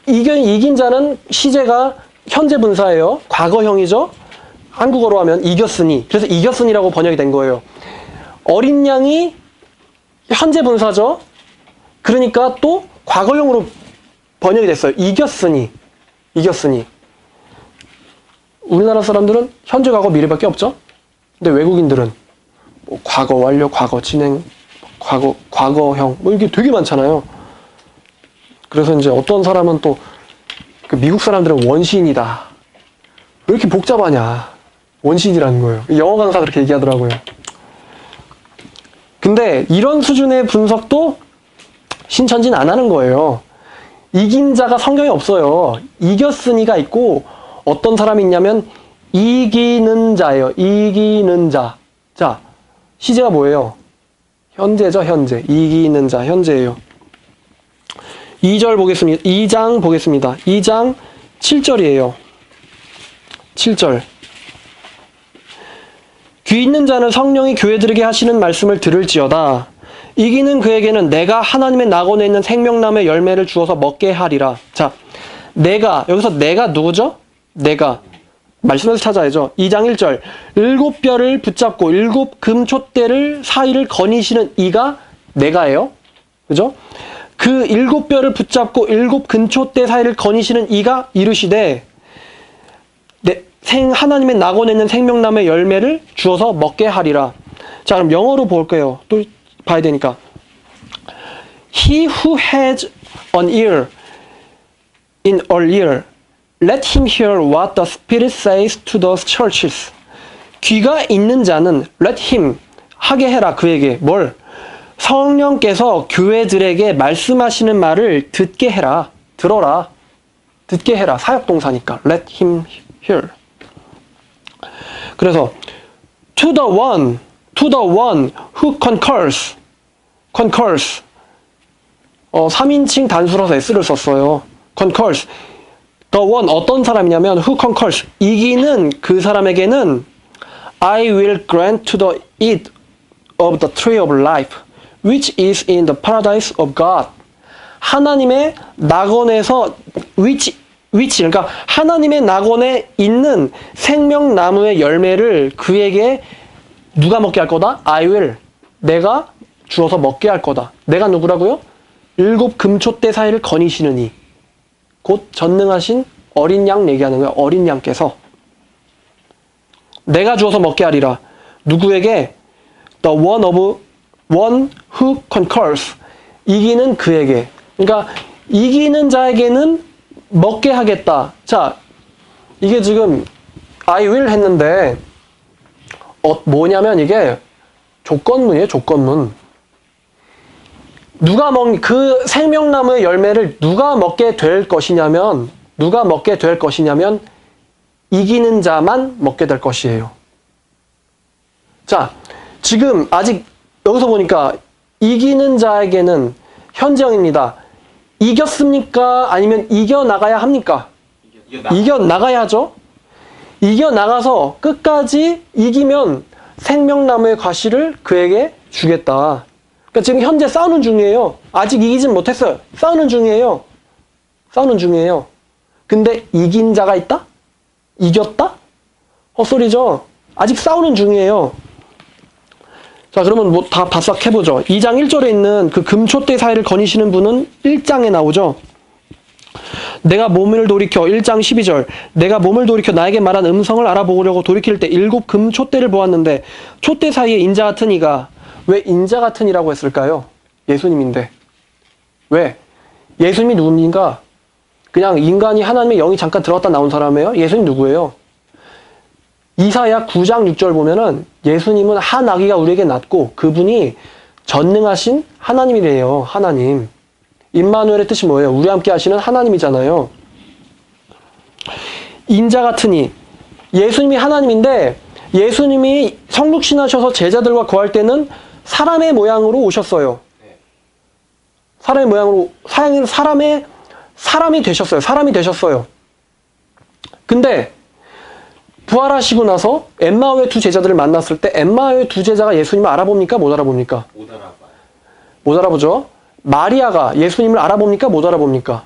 이긴 자는 시제가 현재 분사예요. 과거형이죠. 한국어로 하면 이겼으니. 그래서 이겼으니라고 번역이 된 거예요. 어린 양이 현재 분사죠. 그러니까 또 과거형으로 번역이 됐어요. 이겼으니. 우리나라 사람들은 현재, 과거, 미래밖에 없죠. 근데 외국인들은 뭐 과거 완료, 과거 진행, 과거형 뭐 이게 되게 많잖아요. 그래서 이제 어떤 사람은 또 그 미국 사람들은 원시인이다. 왜 이렇게 복잡하냐. 원시인이라는 거예요. 영어 강사가 그렇게 얘기하더라고요. 근데 이런 수준의 분석도 신천지는 안 하는 거예요. 이긴 자가 성경에 없어요. 이겼으니가 있고 어떤 사람이 있냐면 이기는 자예요. 이기는 자. 자, 시제가 뭐예요? 현재죠, 현재. 이기는 자, 현재예요. 2절 보겠습니다. 2장 보겠습니다. 2장 7절이에요. 7절. 귀 있는 자는 성령이 교회들에게 하시는 말씀을 들을지어다. 이기는 그에게는 내가 하나님의 낙원에 있는 생명나무의 열매를 주어서 먹게 하리라. 자, 여기서 내가 누구죠? 내가. 말씀에서 찾아야죠. 2장 1절. 7뼈를 붙잡고 7 금촛대를 사이를 거니시는 이가 내가예요. 그죠? 그 7뼈를 붙잡고 7 금촛대 사이를 거니시는 이가 이르시되 하나님의 낙원에 있는 생명나무의 열매를 주어서 먹게 하리라. 자, 그럼 영어로 볼게요. 또 봐야 되니까. He who has an ear in our ear, let him hear what the Spirit says to the churches. 귀가 있는 자는 let him, 하게 해라 그에게. 뭘? 성령께서 교회들에게 말씀하시는 말을 듣게 해라. 들어라. 듣게 해라. 사역동사니까. let him hear. 그래서 to the one who concurs. 3인칭 단수라서 s를 썼어요. concurs. The one, 어떤 사람이냐면 who concurs. 이기는 그 사람에게는 I will grant to the eat of the tree of life, which is in the paradise of God. 하나님의 낙원에서 which 그러니까 하나님의 낙원에 있는 생명나무의 열매를 그에게 누가 먹게 할 거다? I will. 내가 주어서 먹게 할 거다. 내가 누구라고요? 7 금촛대 사이를 거니시느니. 곧 전능하신 어린 양 얘기하는 거예요. 어린 양께서. 내가 주어서 먹게 하리라. 누구에게? The one who concurs. 이기는 그에게. 그러니까 이기는 자에게는 먹게 하겠다. 자, 이게 지금 I will 했는데 뭐냐면 이게 조건문이에요. 조건문. 그 생명나무의 열매를 누가 먹게 될 것이냐면 이기는 자만 먹게 될 것이에요. 자, 지금 아직 여기서 보니까 이기는 자에게는 현재형입니다. 이겼습니까? 아니면 이겨나가야 합니까? 이겨나가야죠. 이겨나가서 끝까지 이기면 생명나무의 과실을 그에게 주겠다. 그러니까 지금 현재 싸우는 중이에요. 아직 이기진 못했어요. 싸우는 중이에요. 근데 이긴 자가 있다? 이겼다? 헛소리죠. 아직 싸우는 중이에요. 자, 그러면 뭐 다 바싹 해보죠. 2장 1절에 있는 그 금촛대 사이를 거니시는 분은 1장에 나오죠. 내가 몸을 돌이켜 1장 12절 내가 몸을 돌이켜 나에게 말한 음성을 알아보려고 돌이킬 때 7 금촛대를 보았는데 촛대 사이에 인자 같은 이가. 왜 인자 같은 이라고 했을까요? 예수님인데. 왜? 예수님이 누굽니까? 그냥 인간이 하나님의 영이 잠깐 들어갔다 나온 사람이에요? 예수님 누구예요? 이사야 9장 6절 보면은 예수님은 한 아기가 우리에게 낳고 그분이 전능하신 하나님이래요. 하나님. 임마누엘의 뜻이 뭐예요? 우리 함께 하시는 하나님이잖아요. 인자 같으니 예수님이 하나님인데 예수님이 성육신하셔서 제자들과 거할 때는 사람의 모양으로 오셨어요. 사람의 모양으로 사람이 되셨어요. 사람이 되셨어요. 근데 부활하시고 나서 엠마오의 두 제자들을 만났을 때 엠마오의 두 제자가 예수님을 알아봅니까? 못 알아봅니까? 못 알아봐요. 못 알아보죠. 마리아가 예수님을 알아봅니까? 못 알아봅니까?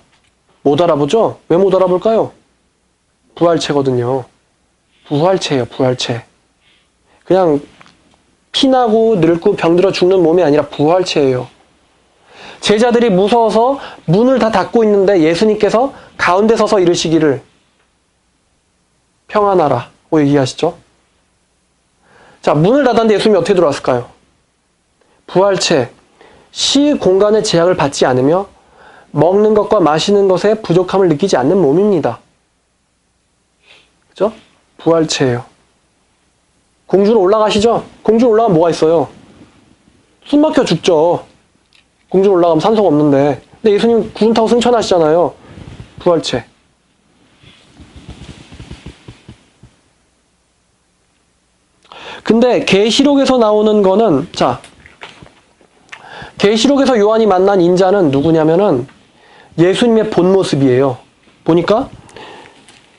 못 알아보죠. 왜 못 알아볼까요? 부활체거든요. 부활체예요. 부활체. 그냥 피나고 늙고 병들어 죽는 몸이 아니라 부활체예요. 제자들이 무서워서 문을 다 닫고 있는데 예수님께서 가운데 서서 이르시기를 평안하라고 얘기하시죠. 자, 문을 닫았는데 예수님이 어떻게 들어왔을까요? 부활체, 시 공간의 제약을 받지 않으며 먹는 것과 마시는 것에 부족함을 느끼지 않는 몸입니다. 그죠? 부활체예요. 공주로 올라가시죠? 공주로 올라가면 뭐가 있어요? 숨 막혀 죽죠. 공주로 올라가면 산소가 없는데. 근데 예수님 구름 타고 승천하시잖아요. 부활체. 근데 계시록에서 나오는 거는 자, 계시록에서 요한이 만난 인자는 누구냐면은 예수님의 본 모습이에요. 보니까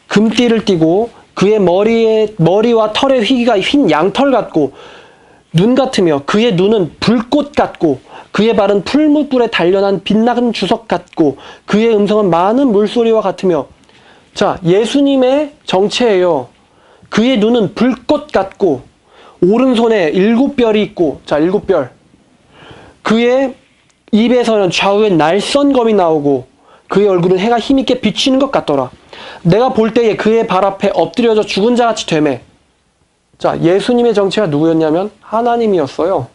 금띠를 띠고 그의 머리와 털의 휘기가 흰 양털 같고 눈 같으며 그의 눈은 불꽃 같고 그의 발은 풀무불에 단련한 빛나는 주석 같고 그의 음성은 많은 물소리와 같으며 자, 예수님의 정체예요. 그의 눈은 불꽃 같고 오른손에 7별이 있고 자, 7별. 그의 입에서는 좌우에 날선검이 나오고 그의 얼굴은 해가 힘있게 비치는 것 같더라. 내가 볼 때에 그의 발 앞에 엎드려져 죽은 자같이 되매. 자, 예수님의 정체가 누구였냐면 하나님이었어요.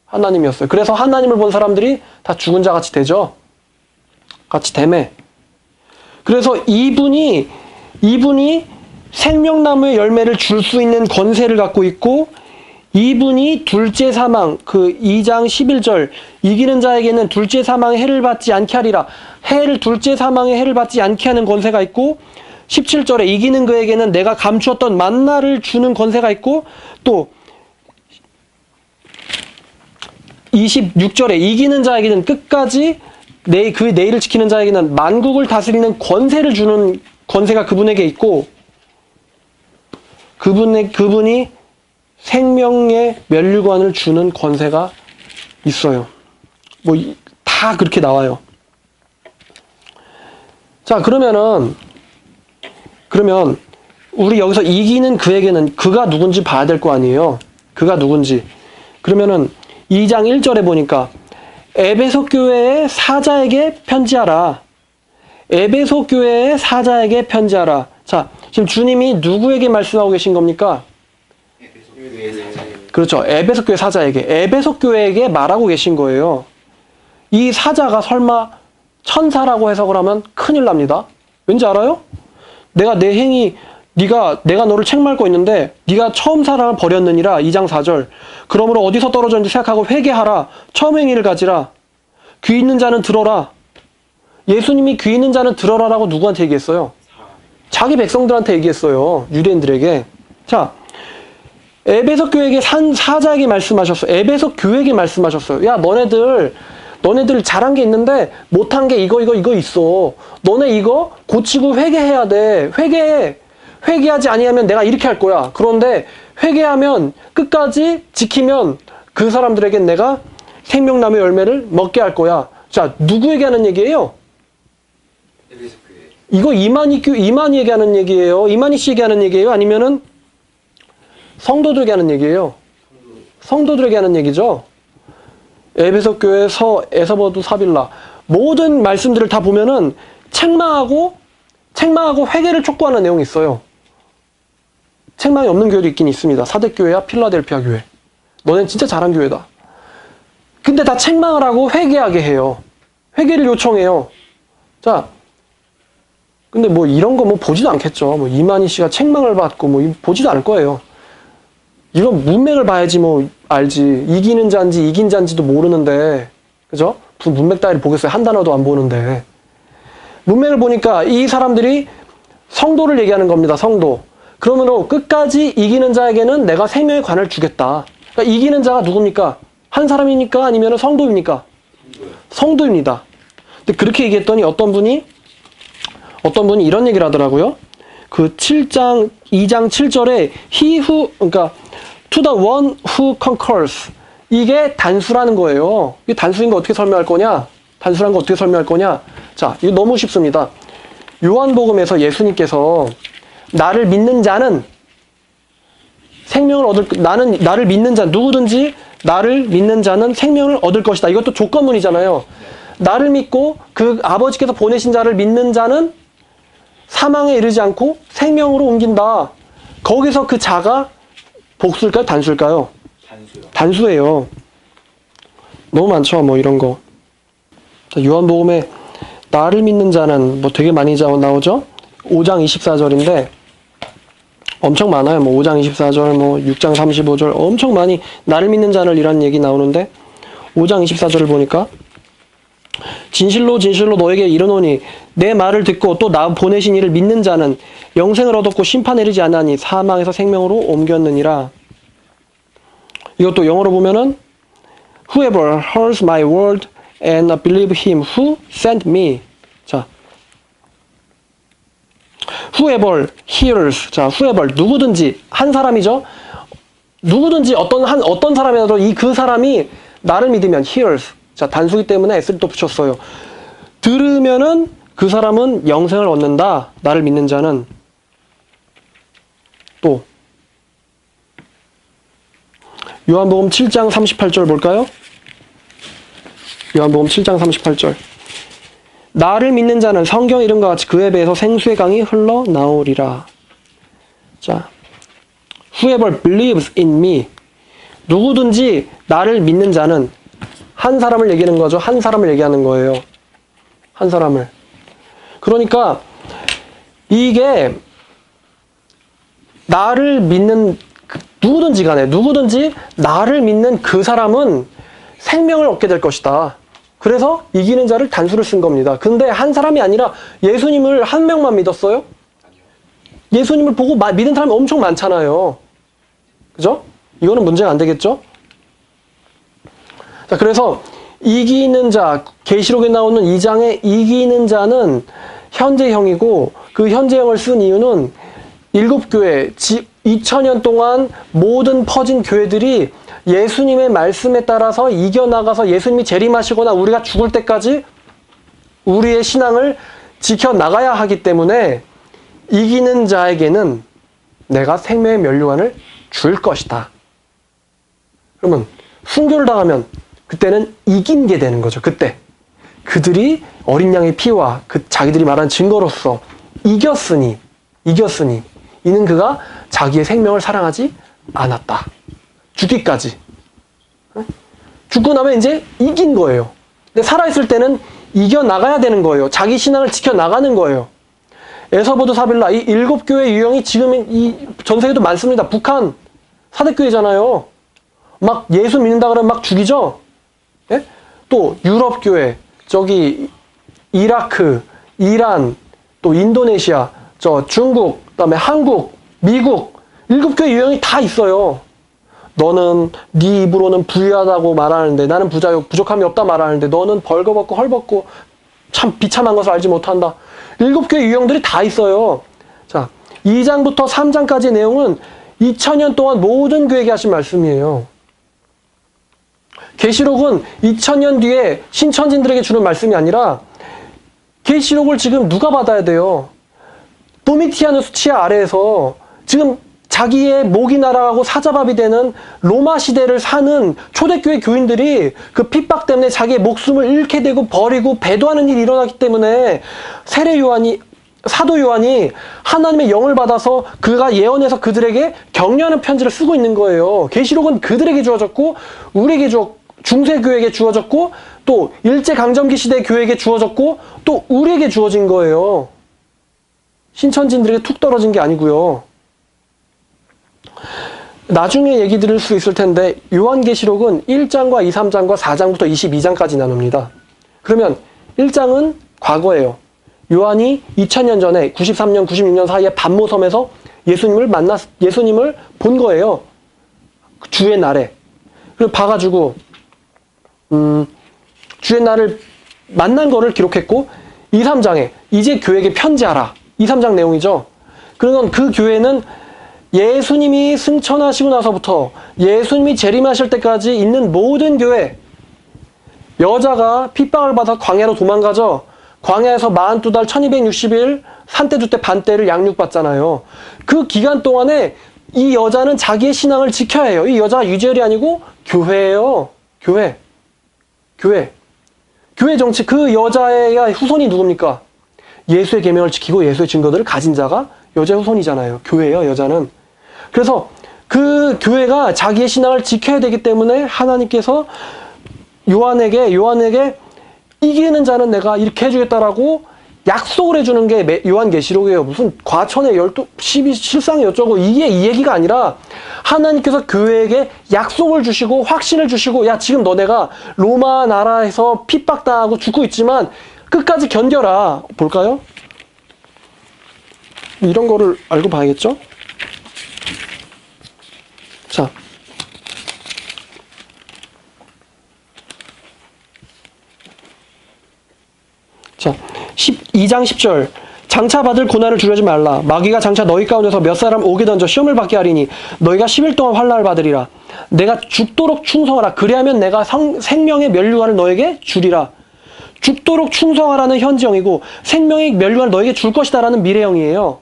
하나님이었어요. 그래서 하나님을 본 사람들이 다 죽은 자같이 되죠. 같이 되매. 그래서 이분이 생명나무의 열매를 줄 수 있는 권세를 갖고 있고 이분이 둘째 사망, 그 2장 11절 이기는 자에게는 둘째 사망의 해를 받지 않게 하리라. 둘째 사망의 해를 받지 않게 하는 권세가 있고 17절에 이기는 그에게는 내가 감추었던 만나를 주는 권세가 있고 또 26절에 이기는 자에게는 끝까지 그 내일을 지키는 자에게는 만국을 다스리는 권세를 주는 권세가 그분에게 있고 그분이 생명의 면류관을 주는 권세가 있어요. 뭐 다 그렇게 나와요. 자, 그러면 우리 여기서 이기는 그에게는 그가 누군지 봐야 될 거 아니에요. 그가 누군지. 그러면은 2장 1절에 보니까 에베소 교회의 사자에게 편지하라. 에베소 교회의 사자에게 편지하라. 자, 지금 주님이 누구에게 말씀하고 계신 겁니까? 그렇죠. 에베소 교회 사자에게. 에베소 교회에게 말하고 계신 거예요. 이 사자가 설마 천사라고 해석을 하면 큰일 납니다. 왠지 알아요? 내가 너를 책망고 있는데 네가 처음 사랑을 버렸느니라. 2장 4절. 그러므로 어디서 떨어졌는지 생각하고 회개하라. 처음 행위를 가지라. 귀 있는 자는 들어라. 예수님이 귀 있는 자는 들어라라고 누구한테 얘기했어요? 자기 백성들한테 얘기했어요. 유대인들에게. 자, 에베소 교회에게 사자에게 말씀하셨어요. 에베소 교회에게 말씀하셨어요. 야, 너네들 잘한 게 있는데 못한 게 이거 있어. 너네 이거 고치고 회개해야 돼. 회개하지 아니하면 내가 이렇게 할 거야. 그런데 회개하면 끝까지 지키면 그 사람들에겐 내가 생명나무의 열매를 먹게 할 거야. 자, 누구에게 하는 얘기예요? 이거 이만희에게 하는 얘기예요. 이만희 씨에게 하는 얘기예요? 아니면은 성도들에게 하는 얘기예요? 성도들에게 하는 얘기죠. 에베소 교회 에서버두 사빌라 모든 말씀들을 다 보면은 책망하고 회개를 촉구하는 내용이 있어요. 책망이 없는 교회도 있긴 있습니다. 사대교회야 필라델피아 교회. 너넨 진짜 잘한 교회다. 근데 다 책망을 하고 회개하게 해요. 회개를 요청해요. 자, 근데 뭐 이런 거 뭐 보지도 않겠죠. 뭐 이만희 씨가 책망을 받고 뭐 보지도 않을 거예요. 이건 문맥을 봐야지 뭐 알지. 이기는 자인지 이긴 자인지도 모르는데, 그죠? 무슨 문맥 따위를 보겠어요. 한 단어도 안 보는데. 문맥을 보니까 이 사람들이 성도를 얘기하는 겁니다. 성도. 그러므로 끝까지 이기는 자에게는 내가 생명의 관을 주겠다. 그러니까 이기는 자가 누굽니까? 한 사람입니까? 아니면 성도입니까? 성도입니다. 근데 그렇게 얘기했더니 어떤 분이 이런 얘기를 하더라고요. 그 2장 7절에 그러니까 to the one who conquers. 이게 단수라는 거예요. 이게 단수인 거 어떻게 설명할 거냐? 단수라는 거 어떻게 설명할 거냐? 자, 이거 너무 쉽습니다. 요한복음에서 예수님께서 나를 믿는 자는 생명을 나를 믿는 자, 누구든지 나를 믿는 자는 생명을 얻을 것이다. 이것도 조건문이잖아요. 나를 믿고 그 아버지께서 보내신 자를 믿는 자는 사망에 이르지 않고 생명으로 옮긴다. 거기서 그 자가 복수일까요? 단수일까요? 단수요. 단수예요. 너무 많죠, 뭐 이런 거. 자, 요한복음에 나를 믿는 자는 뭐 되게 많이 나오죠? 5장 24절인데 엄청 많아요. 뭐 5장 24절, 뭐 6장 35절 엄청 많이 나를 믿는 자를 이라는 얘기 나오는데 5장 24절을 보니까 진실로 진실로 너에게 이르노니 내 말을 듣고 또 나 보내신 이를 믿는 자는 영생을 얻었고 심판에 이르지 않으니 사망에서 생명으로 옮겼느니라. 이것도 영어로 보면은 Whoever hears my word and believe him who sent me. 자, whoever hears. 자, whoever 누구든지 한 사람이죠. 누구든지 어떤 사람이라도 그 사람이 나를 믿으면 hears. 자, 단수기 때문에 s를 또 붙였어요. 들으면은 그 사람은 영생을 얻는다. 나를 믿는 자는. 또 요한복음 7장 38절 볼까요? 요한복음 7장 38절. 나를 믿는 자는 성경 이름과 같이 그에 배에서 생수의 강이 흘러나오리라. 자, whoever believes in me. 누구든지 나를 믿는 자는 한 사람을 얘기하는 거죠. 한 사람을 얘기하는 거예요. 한 사람을. 그러니까 이게 나를 믿는 누구든지 간에 누구든지 나를 믿는 그 사람은 생명을 얻게 될 것이다. 그래서 이기는 자를 단수를 쓴 겁니다. 근데 한 사람이 아니라 예수님을 한 명만 믿었어요? 예수님을 보고 믿은 사람이 엄청 많잖아요. 그죠? 이거는 문제가 안 되겠죠? 자, 그래서 이기는 자, 계시록에 나오는 2장의 이기는 자는 현재형이고 그 현재형을 쓴 이유는 7교회, 2000년 동안 모든 퍼진 교회들이 예수님의 말씀에 따라서 이겨나가서 예수님이 재림하시거나 우리가 죽을 때까지 우리의 신앙을 지켜나가야 하기 때문에 이기는 자에게는 내가 생명의 면류관을 줄 것이다. 그러면 순교를 당하면 그때는 이긴 게 되는 거죠. 그때 그들이 어린 양의 피와 그 자기들이 말한 증거로서 이겼으니 이는 그가 자기의 생명을 사랑하지 않았다. 죽기까지. 죽고 나면 이제 이긴 거예요. 근데 살아있을 때는 이겨나가야 되는 거예요. 자기 신앙을 지켜나가는 거예요. 에서보드 사빌라, 이 7교회 유형이 지금 이 전 세계도 많습니다. 북한 사대교회잖아요. 막 예수 믿는다 그러면 막 죽이죠? 예? 또 유럽교회, 저기 이라크, 이란, 또 인도네시아, 저 중국, 그다음에 한국, 미국 7교회 유형이 다 있어요. 너는 네 입으로는 부유하다고 말하는데 나는 부족함이 없다 말하는데 너는 벌거벗고 헐벗고 참 비참한 것을 알지 못한다. 7교회 유형들이 다 있어요. 자, 2장부터 3장까지의 내용은 2000년 동안 모든 교회에게 하신 말씀이에요. 계시록은 2000년 뒤에 신천진들에게 주는 말씀이 아니라 계시록을 지금 누가 받아야 돼요? 도미티아누스 치하 아래에서 지금 자기의 목이 날아가고 사자밥이 되는 로마 시대를 사는 초대교회 교인들이 그 핍박 때문에 자기의 목숨을 잃게 되고 버리고 배도하는 일이 일어났기 때문에 사도 요한이 하나님의 영을 받아서 그가 예언해서 그들에게 격려하는 편지를 쓰고 있는 거예요. 계시록은 그들에게 주어졌고 우리에게 중세교회에게 주어졌고 또 일제강점기 시대 교회에게 주어졌고 또 우리에게 주어진 거예요. 신천지인들에게 툭 떨어진 게 아니고요. 나중에 얘기 드릴 수 있을 텐데 요한계시록은 1장과 2, 3장과 4장부터 22장까지 나눕니다. 그러면 1장은 과거예요. 요한이 2000년 전에 93년, 96년 사이에 반모섬에서 예수님을 본 거예요. 주의 날에. 그리고 봐가지고 주의 날을 만난 거를 기록했고 2, 3장에 이제 교회에게 편지하라. 2, 3장 내용이죠. 그러면 그 교회는 예수님이 승천하시고 나서부터 예수님이 재림하실 때까지 있는 모든 교회, 여자가 핍박을 받아 광야로 도망가죠. 광야에서 42달 1260일 산때 두때 반때를 양육받잖아요. 그 기간 동안에 이 여자는 자기의 신앙을 지켜야 해요. 이 여자가 유재열이 아니고 교회예요. 교회 정치. 그 여자의 후손이 누굽니까? 예수의 계명을 지키고 예수의 증거들을 가진 자가 여자의 후손이잖아요. 교회예요, 여자는. 그래서 그 교회가 자기의 신앙을 지켜야 되기 때문에 하나님께서 요한에게 이기는 자는 내가 이렇게 해주겠다라고 약속을 해주는 게 요한계시록이에요. 무슨 과천의 12 실상이 어쩌고 이게 이 얘기가 아니라 하나님께서 교회에게 약속을 주시고 확신을 주시고 야 지금 너네가 로마 나라에서 핍박당하고 죽고 있지만 끝까지 견뎌라. 볼까요? 이런 거를 알고 봐야겠죠? 자, 2장 10절. 장차 받을 고난을 두려워하지 말라. 마귀가 장차 너희 가운데서 몇 사람 오게 던져 시험을 받게 하리니 너희가 10일 동안 환난을 받으리라. 내가 죽도록 충성하라. 그리하면 내가 생명의 면류관을 너에게 주리라. 죽도록 충성하라는 현지형이고 생명의 면류관을 너에게 줄 것이다 라는 미래형이에요.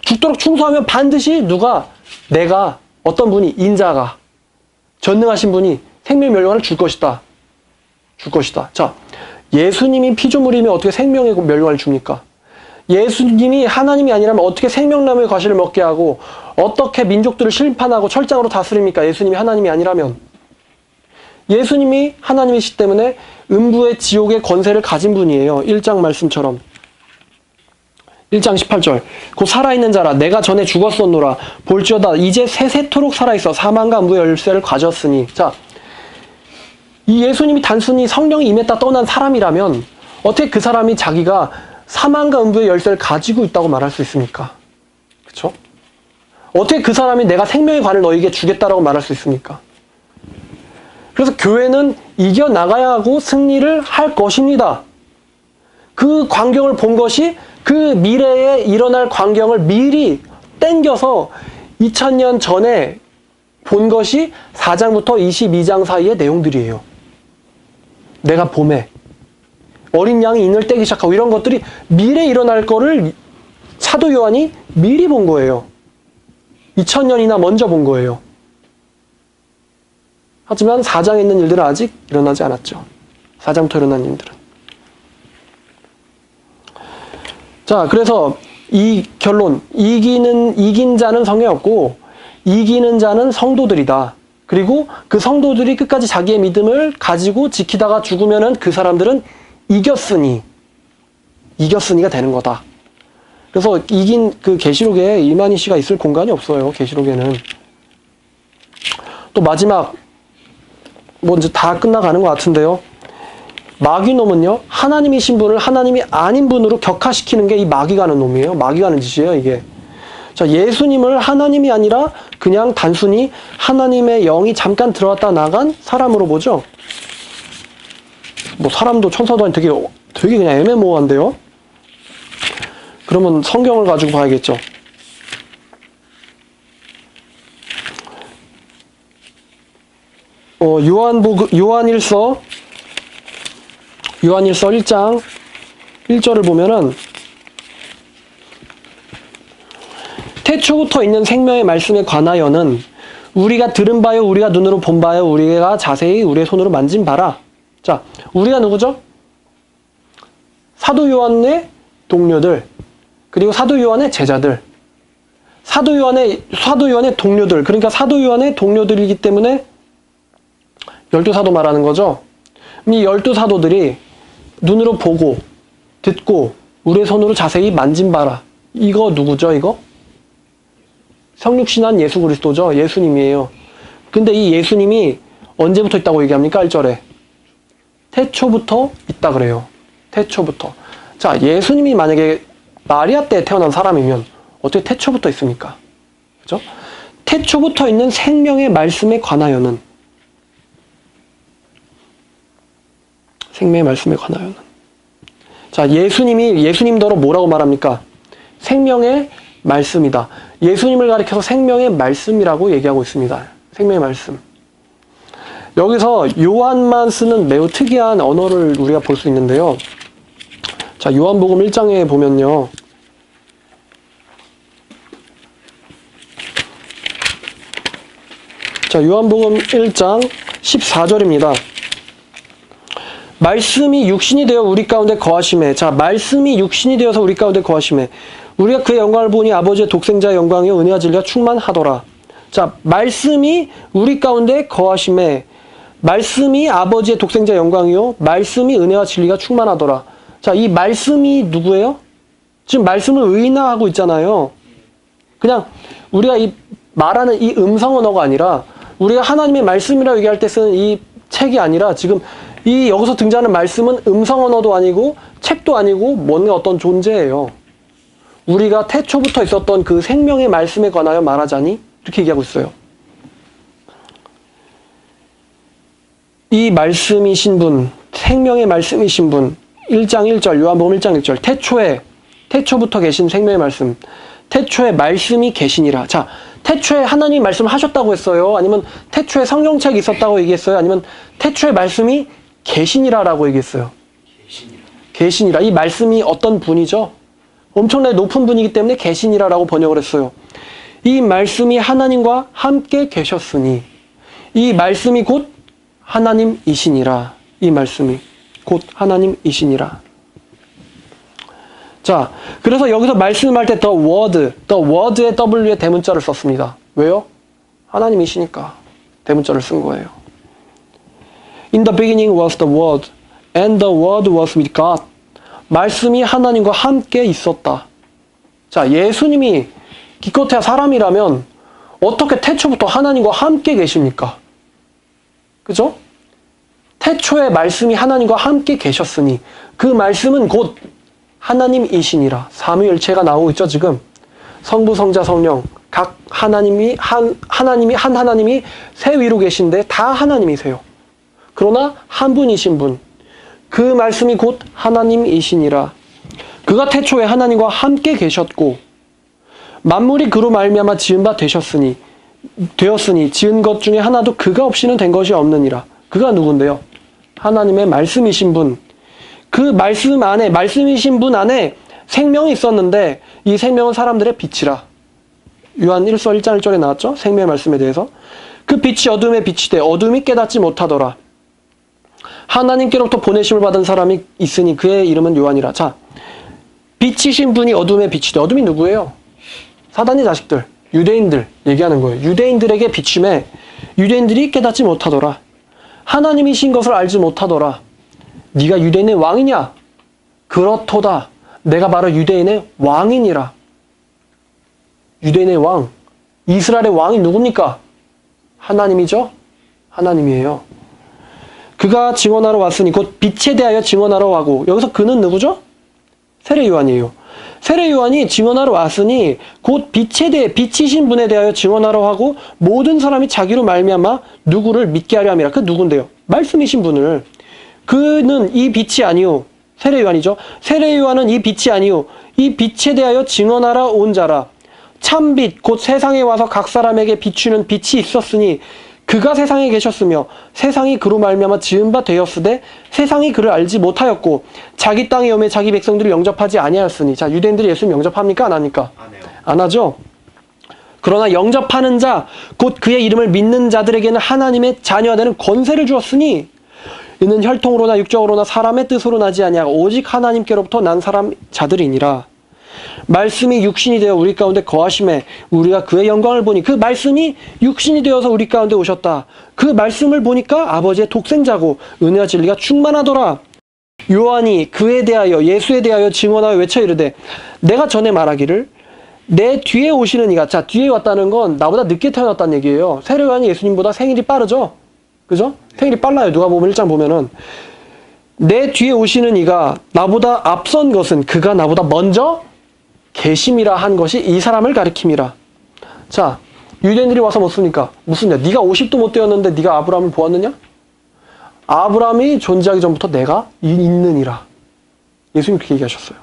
죽도록 충성하면 반드시 누가? 내가, 어떤 분이, 인자가, 전능하신 분이 생명의 면류관을 줄 것이다. 자, 예수님이 피조물이면 어떻게 생명의 면류관을 줍니까? 예수님이 하나님이 아니라면 어떻게 생명나무의 과실을 먹게 하고 어떻게 민족들을 심판하고 철장으로 다스립니까? 예수님이 하나님이 아니라면. 예수님이 하나님이시기 때문에 음부의 지옥의 권세를 가진 분이에요. 1장 말씀처럼. 1장 18절. 곧 살아있는 자라 내가 전에 죽었었노라. 볼지어다 이제 세세토록 살아있어 사망과 음부의 열쇠를 가졌으니. 자, 이 예수님이 단순히 성령이 임했다 떠난 사람이라면 어떻게 그 사람이 자기가 사망과 음부의 열쇠를 가지고 있다고 말할 수 있습니까? 그렇죠? 어떻게 그 사람이 내가 생명의 관을 너에게 주겠다라고 말할 수 있습니까? 그래서 교회는 이겨나가야 하고 승리를 할 것입니다. 그 광경을 본 것이 그 미래에 일어날 광경을 미리 땡겨서 2000년 전에 본 것이 4장부터 22장 사이의 내용들이에요. 내가 봄에 어린 양이 인을 떼기 시작하고 이런 것들이 미래에 일어날 거를 사도 요한이 미리 본 거예요. 2000년이나 먼저 본 거예요. 하지만 4장에 있는 일들은 아직 일어나지 않았죠. 4장부터 일어난 일들은. 자, 그래서 이 결론, 이긴 자는 성에 없고 이기는 자는 성도들이다. 그리고 그 성도들이 끝까지 자기의 믿음을 가지고 지키다가 죽으면은 그 사람들은 이겼으니가 되는 거다. 그래서 이긴 그 계시록에 이만희 씨가 있을 공간이 없어요. 계시록에는. 또 마지막 뭐 이제 다 끝나가는 것 같은데요. 마귀놈은요, 하나님이신 분을 하나님이 아닌 분으로 격화시키는 게 이 마귀가는 놈이에요. 마귀가는 짓이에요, 이게. 자, 예수님을 하나님이 아니라 그냥 단순히 하나님의 영이 잠깐 들어왔다 나간 사람으로 보죠. 뭐 사람도 천사도 아닌 되게 그냥 애매모호한데요. 그러면 성경을 가지고 봐야겠죠. 요한일서 1장 1절을 보면은 태초부터 있는 생명의 말씀에 관하여는 우리가 들은 바요, 우리가 눈으로 본 바요, 우리가 자세히 우리의 손으로 만진 바라. 자, 우리가 누구죠? 사도 요한의 동료들, 그리고 사도 요한의 제자들, 사도 요한의 동료들, 그러니까 사도 요한의 동료들이기 때문에 12사도 말하는 거죠. 이 12사도들이 눈으로 보고 듣고 우리의 손으로 자세히 만진 바라. 이거 누구죠, 이거? 성육신한 예수 그리스도죠. 예수님이에요. 근데 이 예수님이 언제부터 있다고 얘기합니까? 1절에. 태초부터 있다 그래요. 태초부터. 자, 예수님이 만약에 마리아 때 태어난 사람이면 어떻게 태초부터 있습니까? 그죠? 태초부터 있는 생명의 말씀에 관하여는 생명의 말씀에 관하여는 자, 예수님더러 뭐라고 말합니까? 생명의 말씀이다. 예수님을 가리켜서 생명의 말씀이라고 얘기하고 있습니다. 생명의 말씀. 여기서 요한만 쓰는 매우 특이한 언어를 우리가 볼 수 있는데요. 자, 요한복음 1장에 보면요. 자, 요한복음 1장 14절입니다. 말씀이 육신이 되어 우리 가운데 거하심에. 자, 말씀이 육신이 되어서 우리 가운데 거하심에. 우리가 그의 영광을 보니 아버지의 독생자의 영광이요 은혜와 진리가 충만하더라. 자, 말씀이 우리 가운데 거하심에. 말씀이 아버지의 독생자의 영광이요 말씀이 은혜와 진리가 충만하더라. 자, 이 말씀이 누구예요? 지금 말씀을 의인화하고 있잖아요. 그냥 우리가 이 말하는 이 음성 언어가 아니라 우리가 하나님의 말씀이라고 얘기할 때 쓰는 이 책이 아니라 지금 이 여기서 등장하는 말씀은 음성 언어도 아니고 책도 아니고 뭔가 어떤 존재예요. 우리가 태초부터 있었던 그 생명의 말씀에 관하여 말하자니 이렇게 얘기하고 있어요. 이 말씀이신 분, 생명의 말씀이신 분, 1장 1절, 요한복음 1장 1절, 태초부터 계신 생명의 말씀, 태초에 말씀이 계시니라. 자, 태초에 하나님이 말씀을 하셨다고 했어요? 아니면 태초에 성경책이 있었다고 얘기했어요? 아니면 태초에 말씀이 계시니라라고 얘기했어요? 계시니라. 이 말씀이 어떤 분이죠? 엄청나게 높은 분이기 때문에 계시니라라고 번역을 했어요. 이 말씀이 하나님과 함께 계셨으니 이 말씀이 곧 하나님이시니라. 이 말씀이 곧 하나님이시니라. 자, 그래서 여기서 말씀할 때 the word의 W에 대문자를 썼습니다. 왜요? 하나님이시니까 대문자를 쓴 거예요. In the beginning was the word, and the word was with God. 말씀이 하나님과 함께 있었다. 자, 예수님이 기껏해야 사람이라면 어떻게 태초부터 하나님과 함께 계십니까? 그죠? 태초에 말씀이 하나님과 함께 계셨으니 그 말씀은 곧 하나님이시니라. 삼위일체가 나오고 있죠, 지금. 성부, 성자, 성령 각 하나님이 한 하나님이 세 위로 계신데 다 하나님이세요. 그러나 한 분이신 분. 그 말씀이 곧 하나님이시니라. 그가 태초에 하나님과 함께 계셨고 만물이 그로 말미암아 지은 바 되었으니 지은 것 중에 하나도 그가 없이는 된 것이 없느니라. 그가 누군데요? 하나님의 말씀이신 분. 그 말씀 안에, 말씀이신 분 안에 생명이 있었는데 이 생명은 사람들의 빛이라. 요한 1서 1장 1절에 나왔죠? 생명의 말씀에 대해서. 그 빛이 어둠에 빛이 돼 어둠이 깨닫지 못하더라. 하나님께로부터 보내심을 받은 사람이 있으니 그의 이름은 요한이라. 자, 빛이신 분이 어둠에 빛이 돼. 어둠이 누구예요? 사단의 자식들, 유대인들 얘기하는 거예요. 유대인들에게 비침에 유대인들이 깨닫지 못하더라. 하나님이신 것을 알지 못하더라. 네가 유대인의 왕이냐? 그렇도다. 내가 바로 유대인의 왕이니라. 유대인의 왕. 이스라엘의 왕이 누굽니까? 하나님이죠? 하나님이에요. 그가 증언하러 왔으니 곧 빛에 대하여 증언하러 하고 여기서 그는 누구죠? 세례 요한이에요. 세례 요한이 증언하러 왔으니 곧 빛에 대해 빛이신 분에 대하여 증언하러 하고 모든 사람이 자기로 말미암아 누구를 믿게 하려 함이라. 그 누군데요? 말씀이신 분을. 그는 이 빛이 아니요. 세례 요한이죠. 세례 요한은 이 빛이 아니요. 이 빛에 대하여 증언하러 온 자라. 참빛 곧 세상에 와서 각 사람에게 비추는 빛이 있었으니 그가 세상에 계셨으며 세상이 그로 말미암아 지은 바 되었으되 세상이 그를 알지 못하였고 자기 땅에 오매 자기 백성들을 영접하지 아니하였으니. 자, 유대인들이 예수님 영접합니까? 안 합니까? 안 해요. 안 하죠. 그러나 영접하는 자 곧 그의 이름을 믿는 자들에게는 하나님의 자녀가 되는 권세를 주었으니 이는 혈통으로나 육적으로나 사람의 뜻으로 나지 아니하고 오직 하나님께로부터 난 사람 자들이니라. 말씀이 육신이 되어 우리 가운데 거하심에 우리가 그의 영광을 보니. 그 말씀이 육신이 되어서 우리 가운데 오셨다. 그 말씀을 보니까 아버지의 독생자고 은혜와 진리가 충만하더라. 요한이 그에 대하여 예수에 대하여 증언하여 외쳐 이르되 내가 전에 말하기를 내 뒤에 오시는 이가, 자, 뒤에 왔다는 건 나보다 늦게 태어났다는 얘기예요. 세례 요한이 예수님보다 생일이 빠르죠? 그죠? 생일이 빨라요. 누가복음 1장 보면은 내 뒤에 오시는 이가 나보다 앞선 것은 그가 나보다 먼저 계심이라 한 것이 이 사람을 가리킴이라. 자, 유대인들이 와서 묻습니까? 묻습니다. 네가 50도 못 되었는데 네가 아브라함을 보았느냐? 아브라함이 존재하기 전부터 내가 있느니라. 예수님이 그렇게 얘기하셨어요.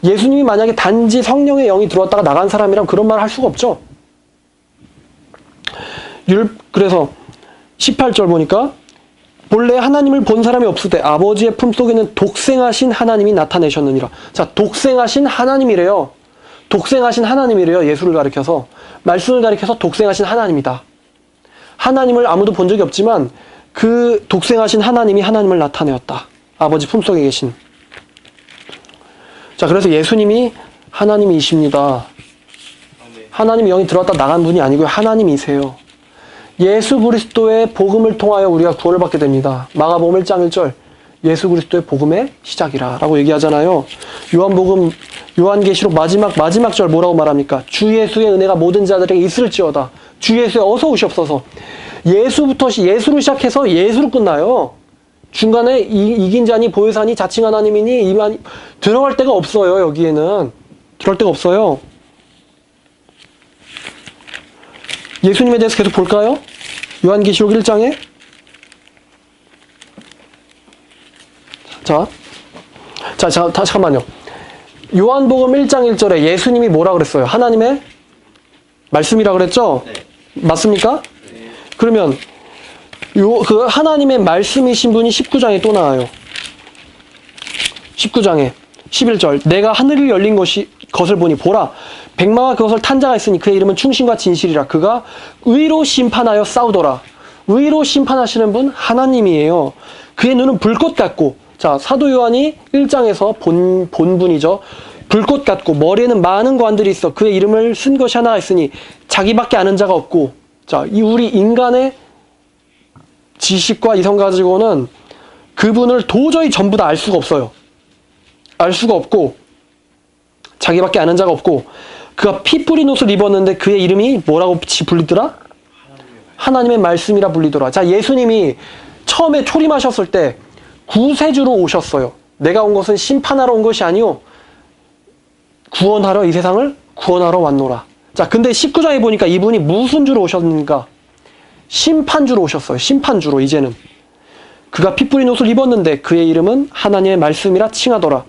예수님이 만약에 단지 성령의 영이 들어왔다가 나간 사람이라면 그런 말을 할 수가 없죠. 그래서 18절 보니까 본래 하나님을 본 사람이 없을 때 아버지의 품속에는 독생하신 하나님이 나타내셨느니라. 자, 독생하신 하나님이래요. 독생하신 하나님이래요. 예수를 가리켜서. 말씀을 가리켜서 독생하신 하나님이다. 하나님을 아무도 본 적이 없지만 그 독생하신 하나님이 하나님을 나타내었다. 아버지 품속에 계신. 자, 그래서 예수님이 하나님이십니다. 하나님의 영이 들어왔다 나간 분이 아니고요. 하나님이세요. 예수 그리스도의 복음을 통하여 우리가 구원을 받게 됩니다. 마가복음 1장 1절 예수 그리스도의 복음의 시작이라 라고 얘기하잖아요. 요한계시록 마지막 절 뭐라고 말합니까? 주 예수의 은혜가 모든 자들에게 있을지어다. 주 예수에 어서 오시옵소서. 예수로 시작해서 예수로 끝나요. 중간에 이긴 자니 보혜사니 자칭 하나님이니 이만 들어갈 데가 없어요. 여기에는 들어갈 데가 없어요. 예수님에 대해서 계속 볼까요? 요한계시록 1장에 자, 잠깐만요. 요한복음 1장 1절에 예수님이 뭐라 그랬어요? 하나님의 말씀이라 그랬죠? 네. 맞습니까? 네. 그러면 그 하나님의 말씀이신 분이 19장에 또 나와요. 19장에 11절 내가 하늘이 열린 것을 보니 보라 백마와 그것을 탄 자가 있으니 그의 이름은 충신과 진실이라. 그가 의로 심판하여 싸우더라. 의로 심판하시는 분 하나님이에요. 그의 눈은 불꽃 같고, 자, 사도 요한이 1장에서 본 분이죠. 불꽃 같고 머리에는 많은 관들이 있어 그의 이름을 쓴 것이 하나가 있으니 자기밖에 아는 자가 없고. 자, 이 우리 인간의 지식과 이성 가지고는 그분을 도저히 전부 다 알 수가 없어요. 알 수가 없고 자기밖에 아는 자가 없고 그가 피 뿌린 옷을 입었는데 그의 이름이 뭐라고 불리더라? 하나님의 말씀이라 불리더라. 자, 예수님이 처음에 초림하셨을 때 구세주로 오셨어요. 내가 온 것은 심판하러 온 것이 아니요 구원하러 이 세상을 구원하러 왔노라. 자, 근데 19장에 보니까 이분이 무슨 주로 오셨는가? 심판주로 오셨어요. 심판주로. 이제는 그가 피 뿌린 옷을 입었는데 그의 이름은 하나님의 말씀이라 칭하더라.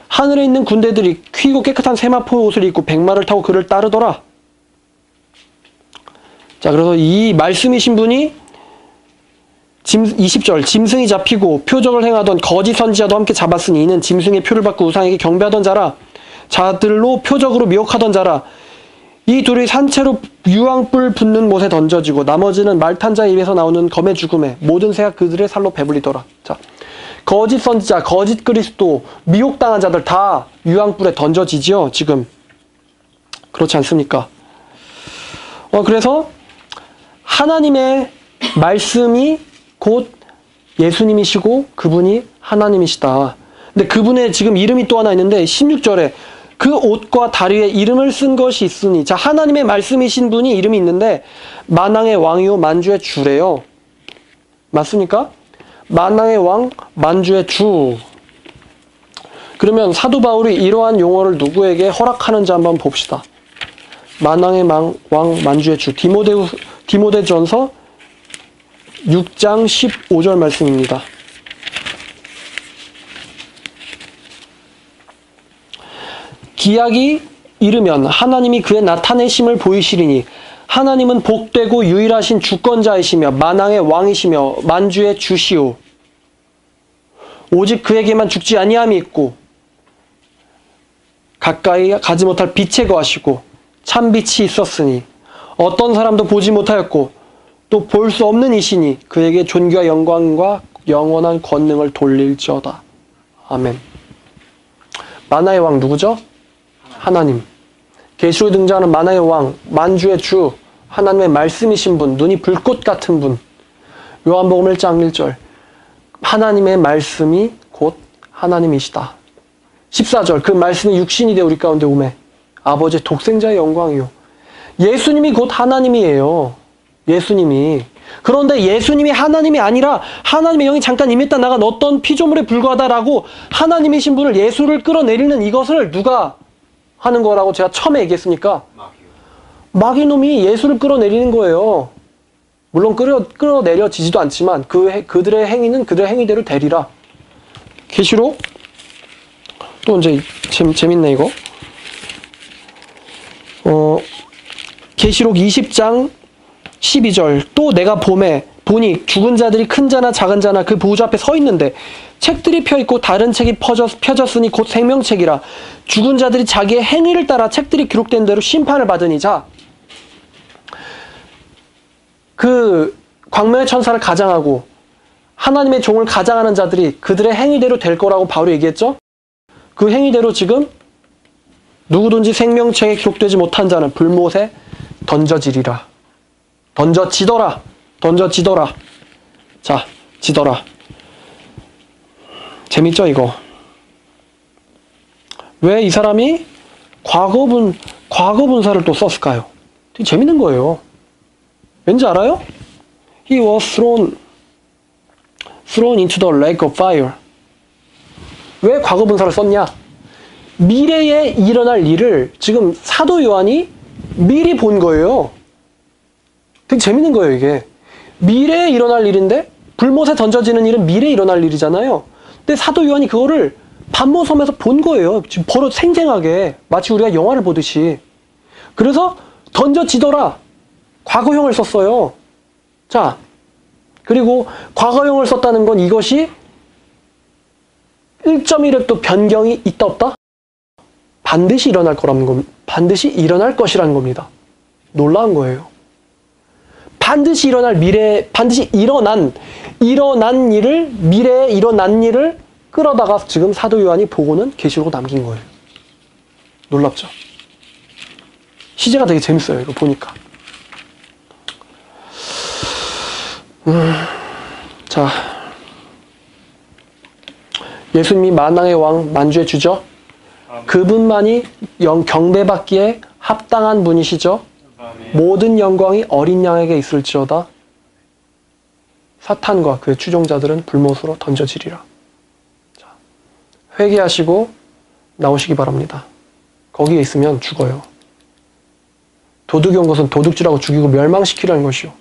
하늘에 있는 군대들이 퀴고 깨끗한 세마포 옷을 입고 백마를 타고 그를 따르더라. 자, 그래서 이 말씀이신 분이 20절 짐승이 잡히고 표적을 행하던 거짓 선지자도 함께 잡았으니 이는 짐승의 표를 받고 우상에게 경배하던 자라. 자들로 표적으로 미혹하던 자라. 이 둘이 산채로 유황불 붙는 못에 던져지고 나머지는 말탄 자의 입에서 나오는 검의 죽음에 모든 새가 그들의 살로 배불리더라. 자, 거짓 선지자, 거짓 그리스도, 미혹당한 자들 다 유황불에 던져지지요. 지금 그렇지 않습니까? 그래서 하나님의 말씀이 곧 예수님이시고 그분이 하나님이시다. 근데 그분의 지금 이름이 또 하나 있는데 16절에 그 옷과 다리에 이름을 쓴 것이 있으니, 자, 하나님의 말씀이신 분이 이름이 있는데 만왕의 왕이요 만주의 주래요. 맞습니까? 만왕의 왕, 만주의 주. 그러면 사도 바울이 이러한 용어를 누구에게 허락하는지 한번 봅시다. 만왕의 왕, 만주의 주. 디모데전서 6장 15절 말씀입니다. 기약이 이르면 하나님이 그의 나타내심을 보이시리니 하나님은 복되고 유일하신 주권자이시며 만왕의 왕이시며 만주의 주시오. 오직 그에게만 죽지 아니함이 있고 가까이 가지 못할 빛에 거하시고 참빛이 있었으니 어떤 사람도 보지 못하였고 또 볼 수 없는 이시니 그에게 존귀와 영광과 영원한 권능을 돌릴지어다. 아멘. 만화의 왕 누구죠? 하나님. 계시록에 등장하는 만화의 왕, 만주의 주, 하나님의 말씀이신 분, 눈이 불꽃 같은 분. 요한복음 1장 1절. 하나님의 말씀이 곧 하나님이시다. 14절 그 말씀이 육신이 되어 우리 가운데 오매 아버지의 독생자의 영광이요. 예수님이 곧 하나님이에요. 예수님이. 그런데 예수님이 하나님이 아니라 하나님의 영이 잠깐 임했다 나간 어떤 피조물에 불과하다라고 하나님이신 분을 예수를 끌어내리는 이것을 누가 하는 거라고 제가 처음에 얘기했습니까? 마귀놈이 예수를 끌어내리는 거예요. 물론 끌어내려지지도 않지만 그들의 행위는 그들의 행위대로 되리라. 계시록 또 이제 재밌네 이거. 계시록 20장 12절 또 내가 보니 죽은 자들이 큰 자나 작은 자나 그 보호자 앞에 서 있는데 책들이 펴있고 다른 책이 펴졌으니 곧 생명책이라. 죽은 자들이 자기의 행위를 따라 책들이 기록된 대로 심판을 받으니. 자, 그 광명의 천사를 가장하고 하나님의 종을 가장하는 자들이 그들의 행위대로 될 거라고 바로 얘기했죠? 그 행위대로 지금 누구든지 생명책에 기록되지 못한 자는 불못에 던져지리라. 던져지더라. 자, 지더라. 재밌죠, 이거? 왜 이 사람이 과거 분사를 또 썼을까요? 되게 재밌는 거예요. 왠지 알아요? He was thrown into the lake of fire. 왜 과거 분사를 썼냐? 미래에 일어날 일을 지금 사도 요한이 미리 본 거예요. 되게 재밌는 거예요, 이게. 미래에 일어날 일인데 불못에 던져지는 일은 미래에 일어날 일이잖아요. 근데 사도 요한이 그거를 반모섬에서 본 거예요. 지금 바로 생생하게. 마치 우리가 영화를 보듯이. 그래서 던져지더라. 과거형을 썼어요. 자, 그리고 과거형을 썼다는 건 이것이 1.1획 또 변경이 있다 없다? 반드시 일어날 거라는 겁니다. 반드시 일어날 것이라는 겁니다. 놀라운 거예요. 반드시 일어난 일을, 미래에 일어난 일을 끌어다가 지금 사도 요한이 보고는 계시록으로 남긴 거예요. 놀랍죠? 시제가 되게 재밌어요, 이거 보니까. 자, 예수님이 만왕의 왕, 만주의 주죠? 그분만이 경배받기에 합당한 분이시죠? 모든 영광이 어린 양에게 있을지어다. 사탄과 그의 추종자들은 불못으로 던져지리라. 자, 회개하시고 나오시기 바랍니다. 거기에 있으면 죽어요. 도둑이 온 것은 도둑질하고 죽이고 멸망시키려는 것이요.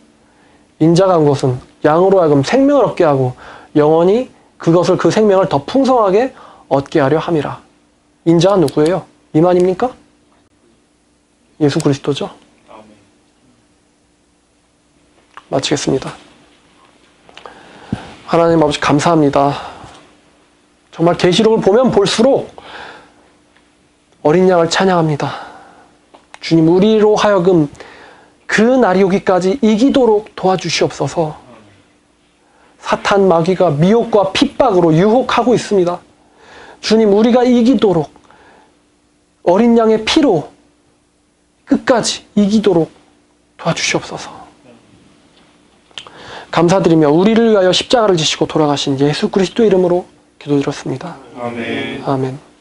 인자가 온 것은 양으로 하여금 생명을 얻게 하고 영원히 그것을 그 생명을 더 풍성하게 얻게 하려 함이라. 인자가 누구예요? 이만입니까? 예수 그리스도죠? 마치겠습니다. 하나님 아버지 감사합니다. 정말 계시록을 보면 볼수록 어린 양을 찬양합니다. 주님, 우리로 하여금 그 날이 오기까지 이기도록 도와주시옵소서. 사탄 마귀가 미혹과 핍박으로 유혹하고 있습니다. 주님, 우리가 이기도록 어린 양의 피로 끝까지 이기도록 도와주시옵소서. 감사드리며 우리를 위하여 십자가를 지시고 돌아가신 예수 그리스도의 이름으로 기도드렸습니다. 아멘. 아멘.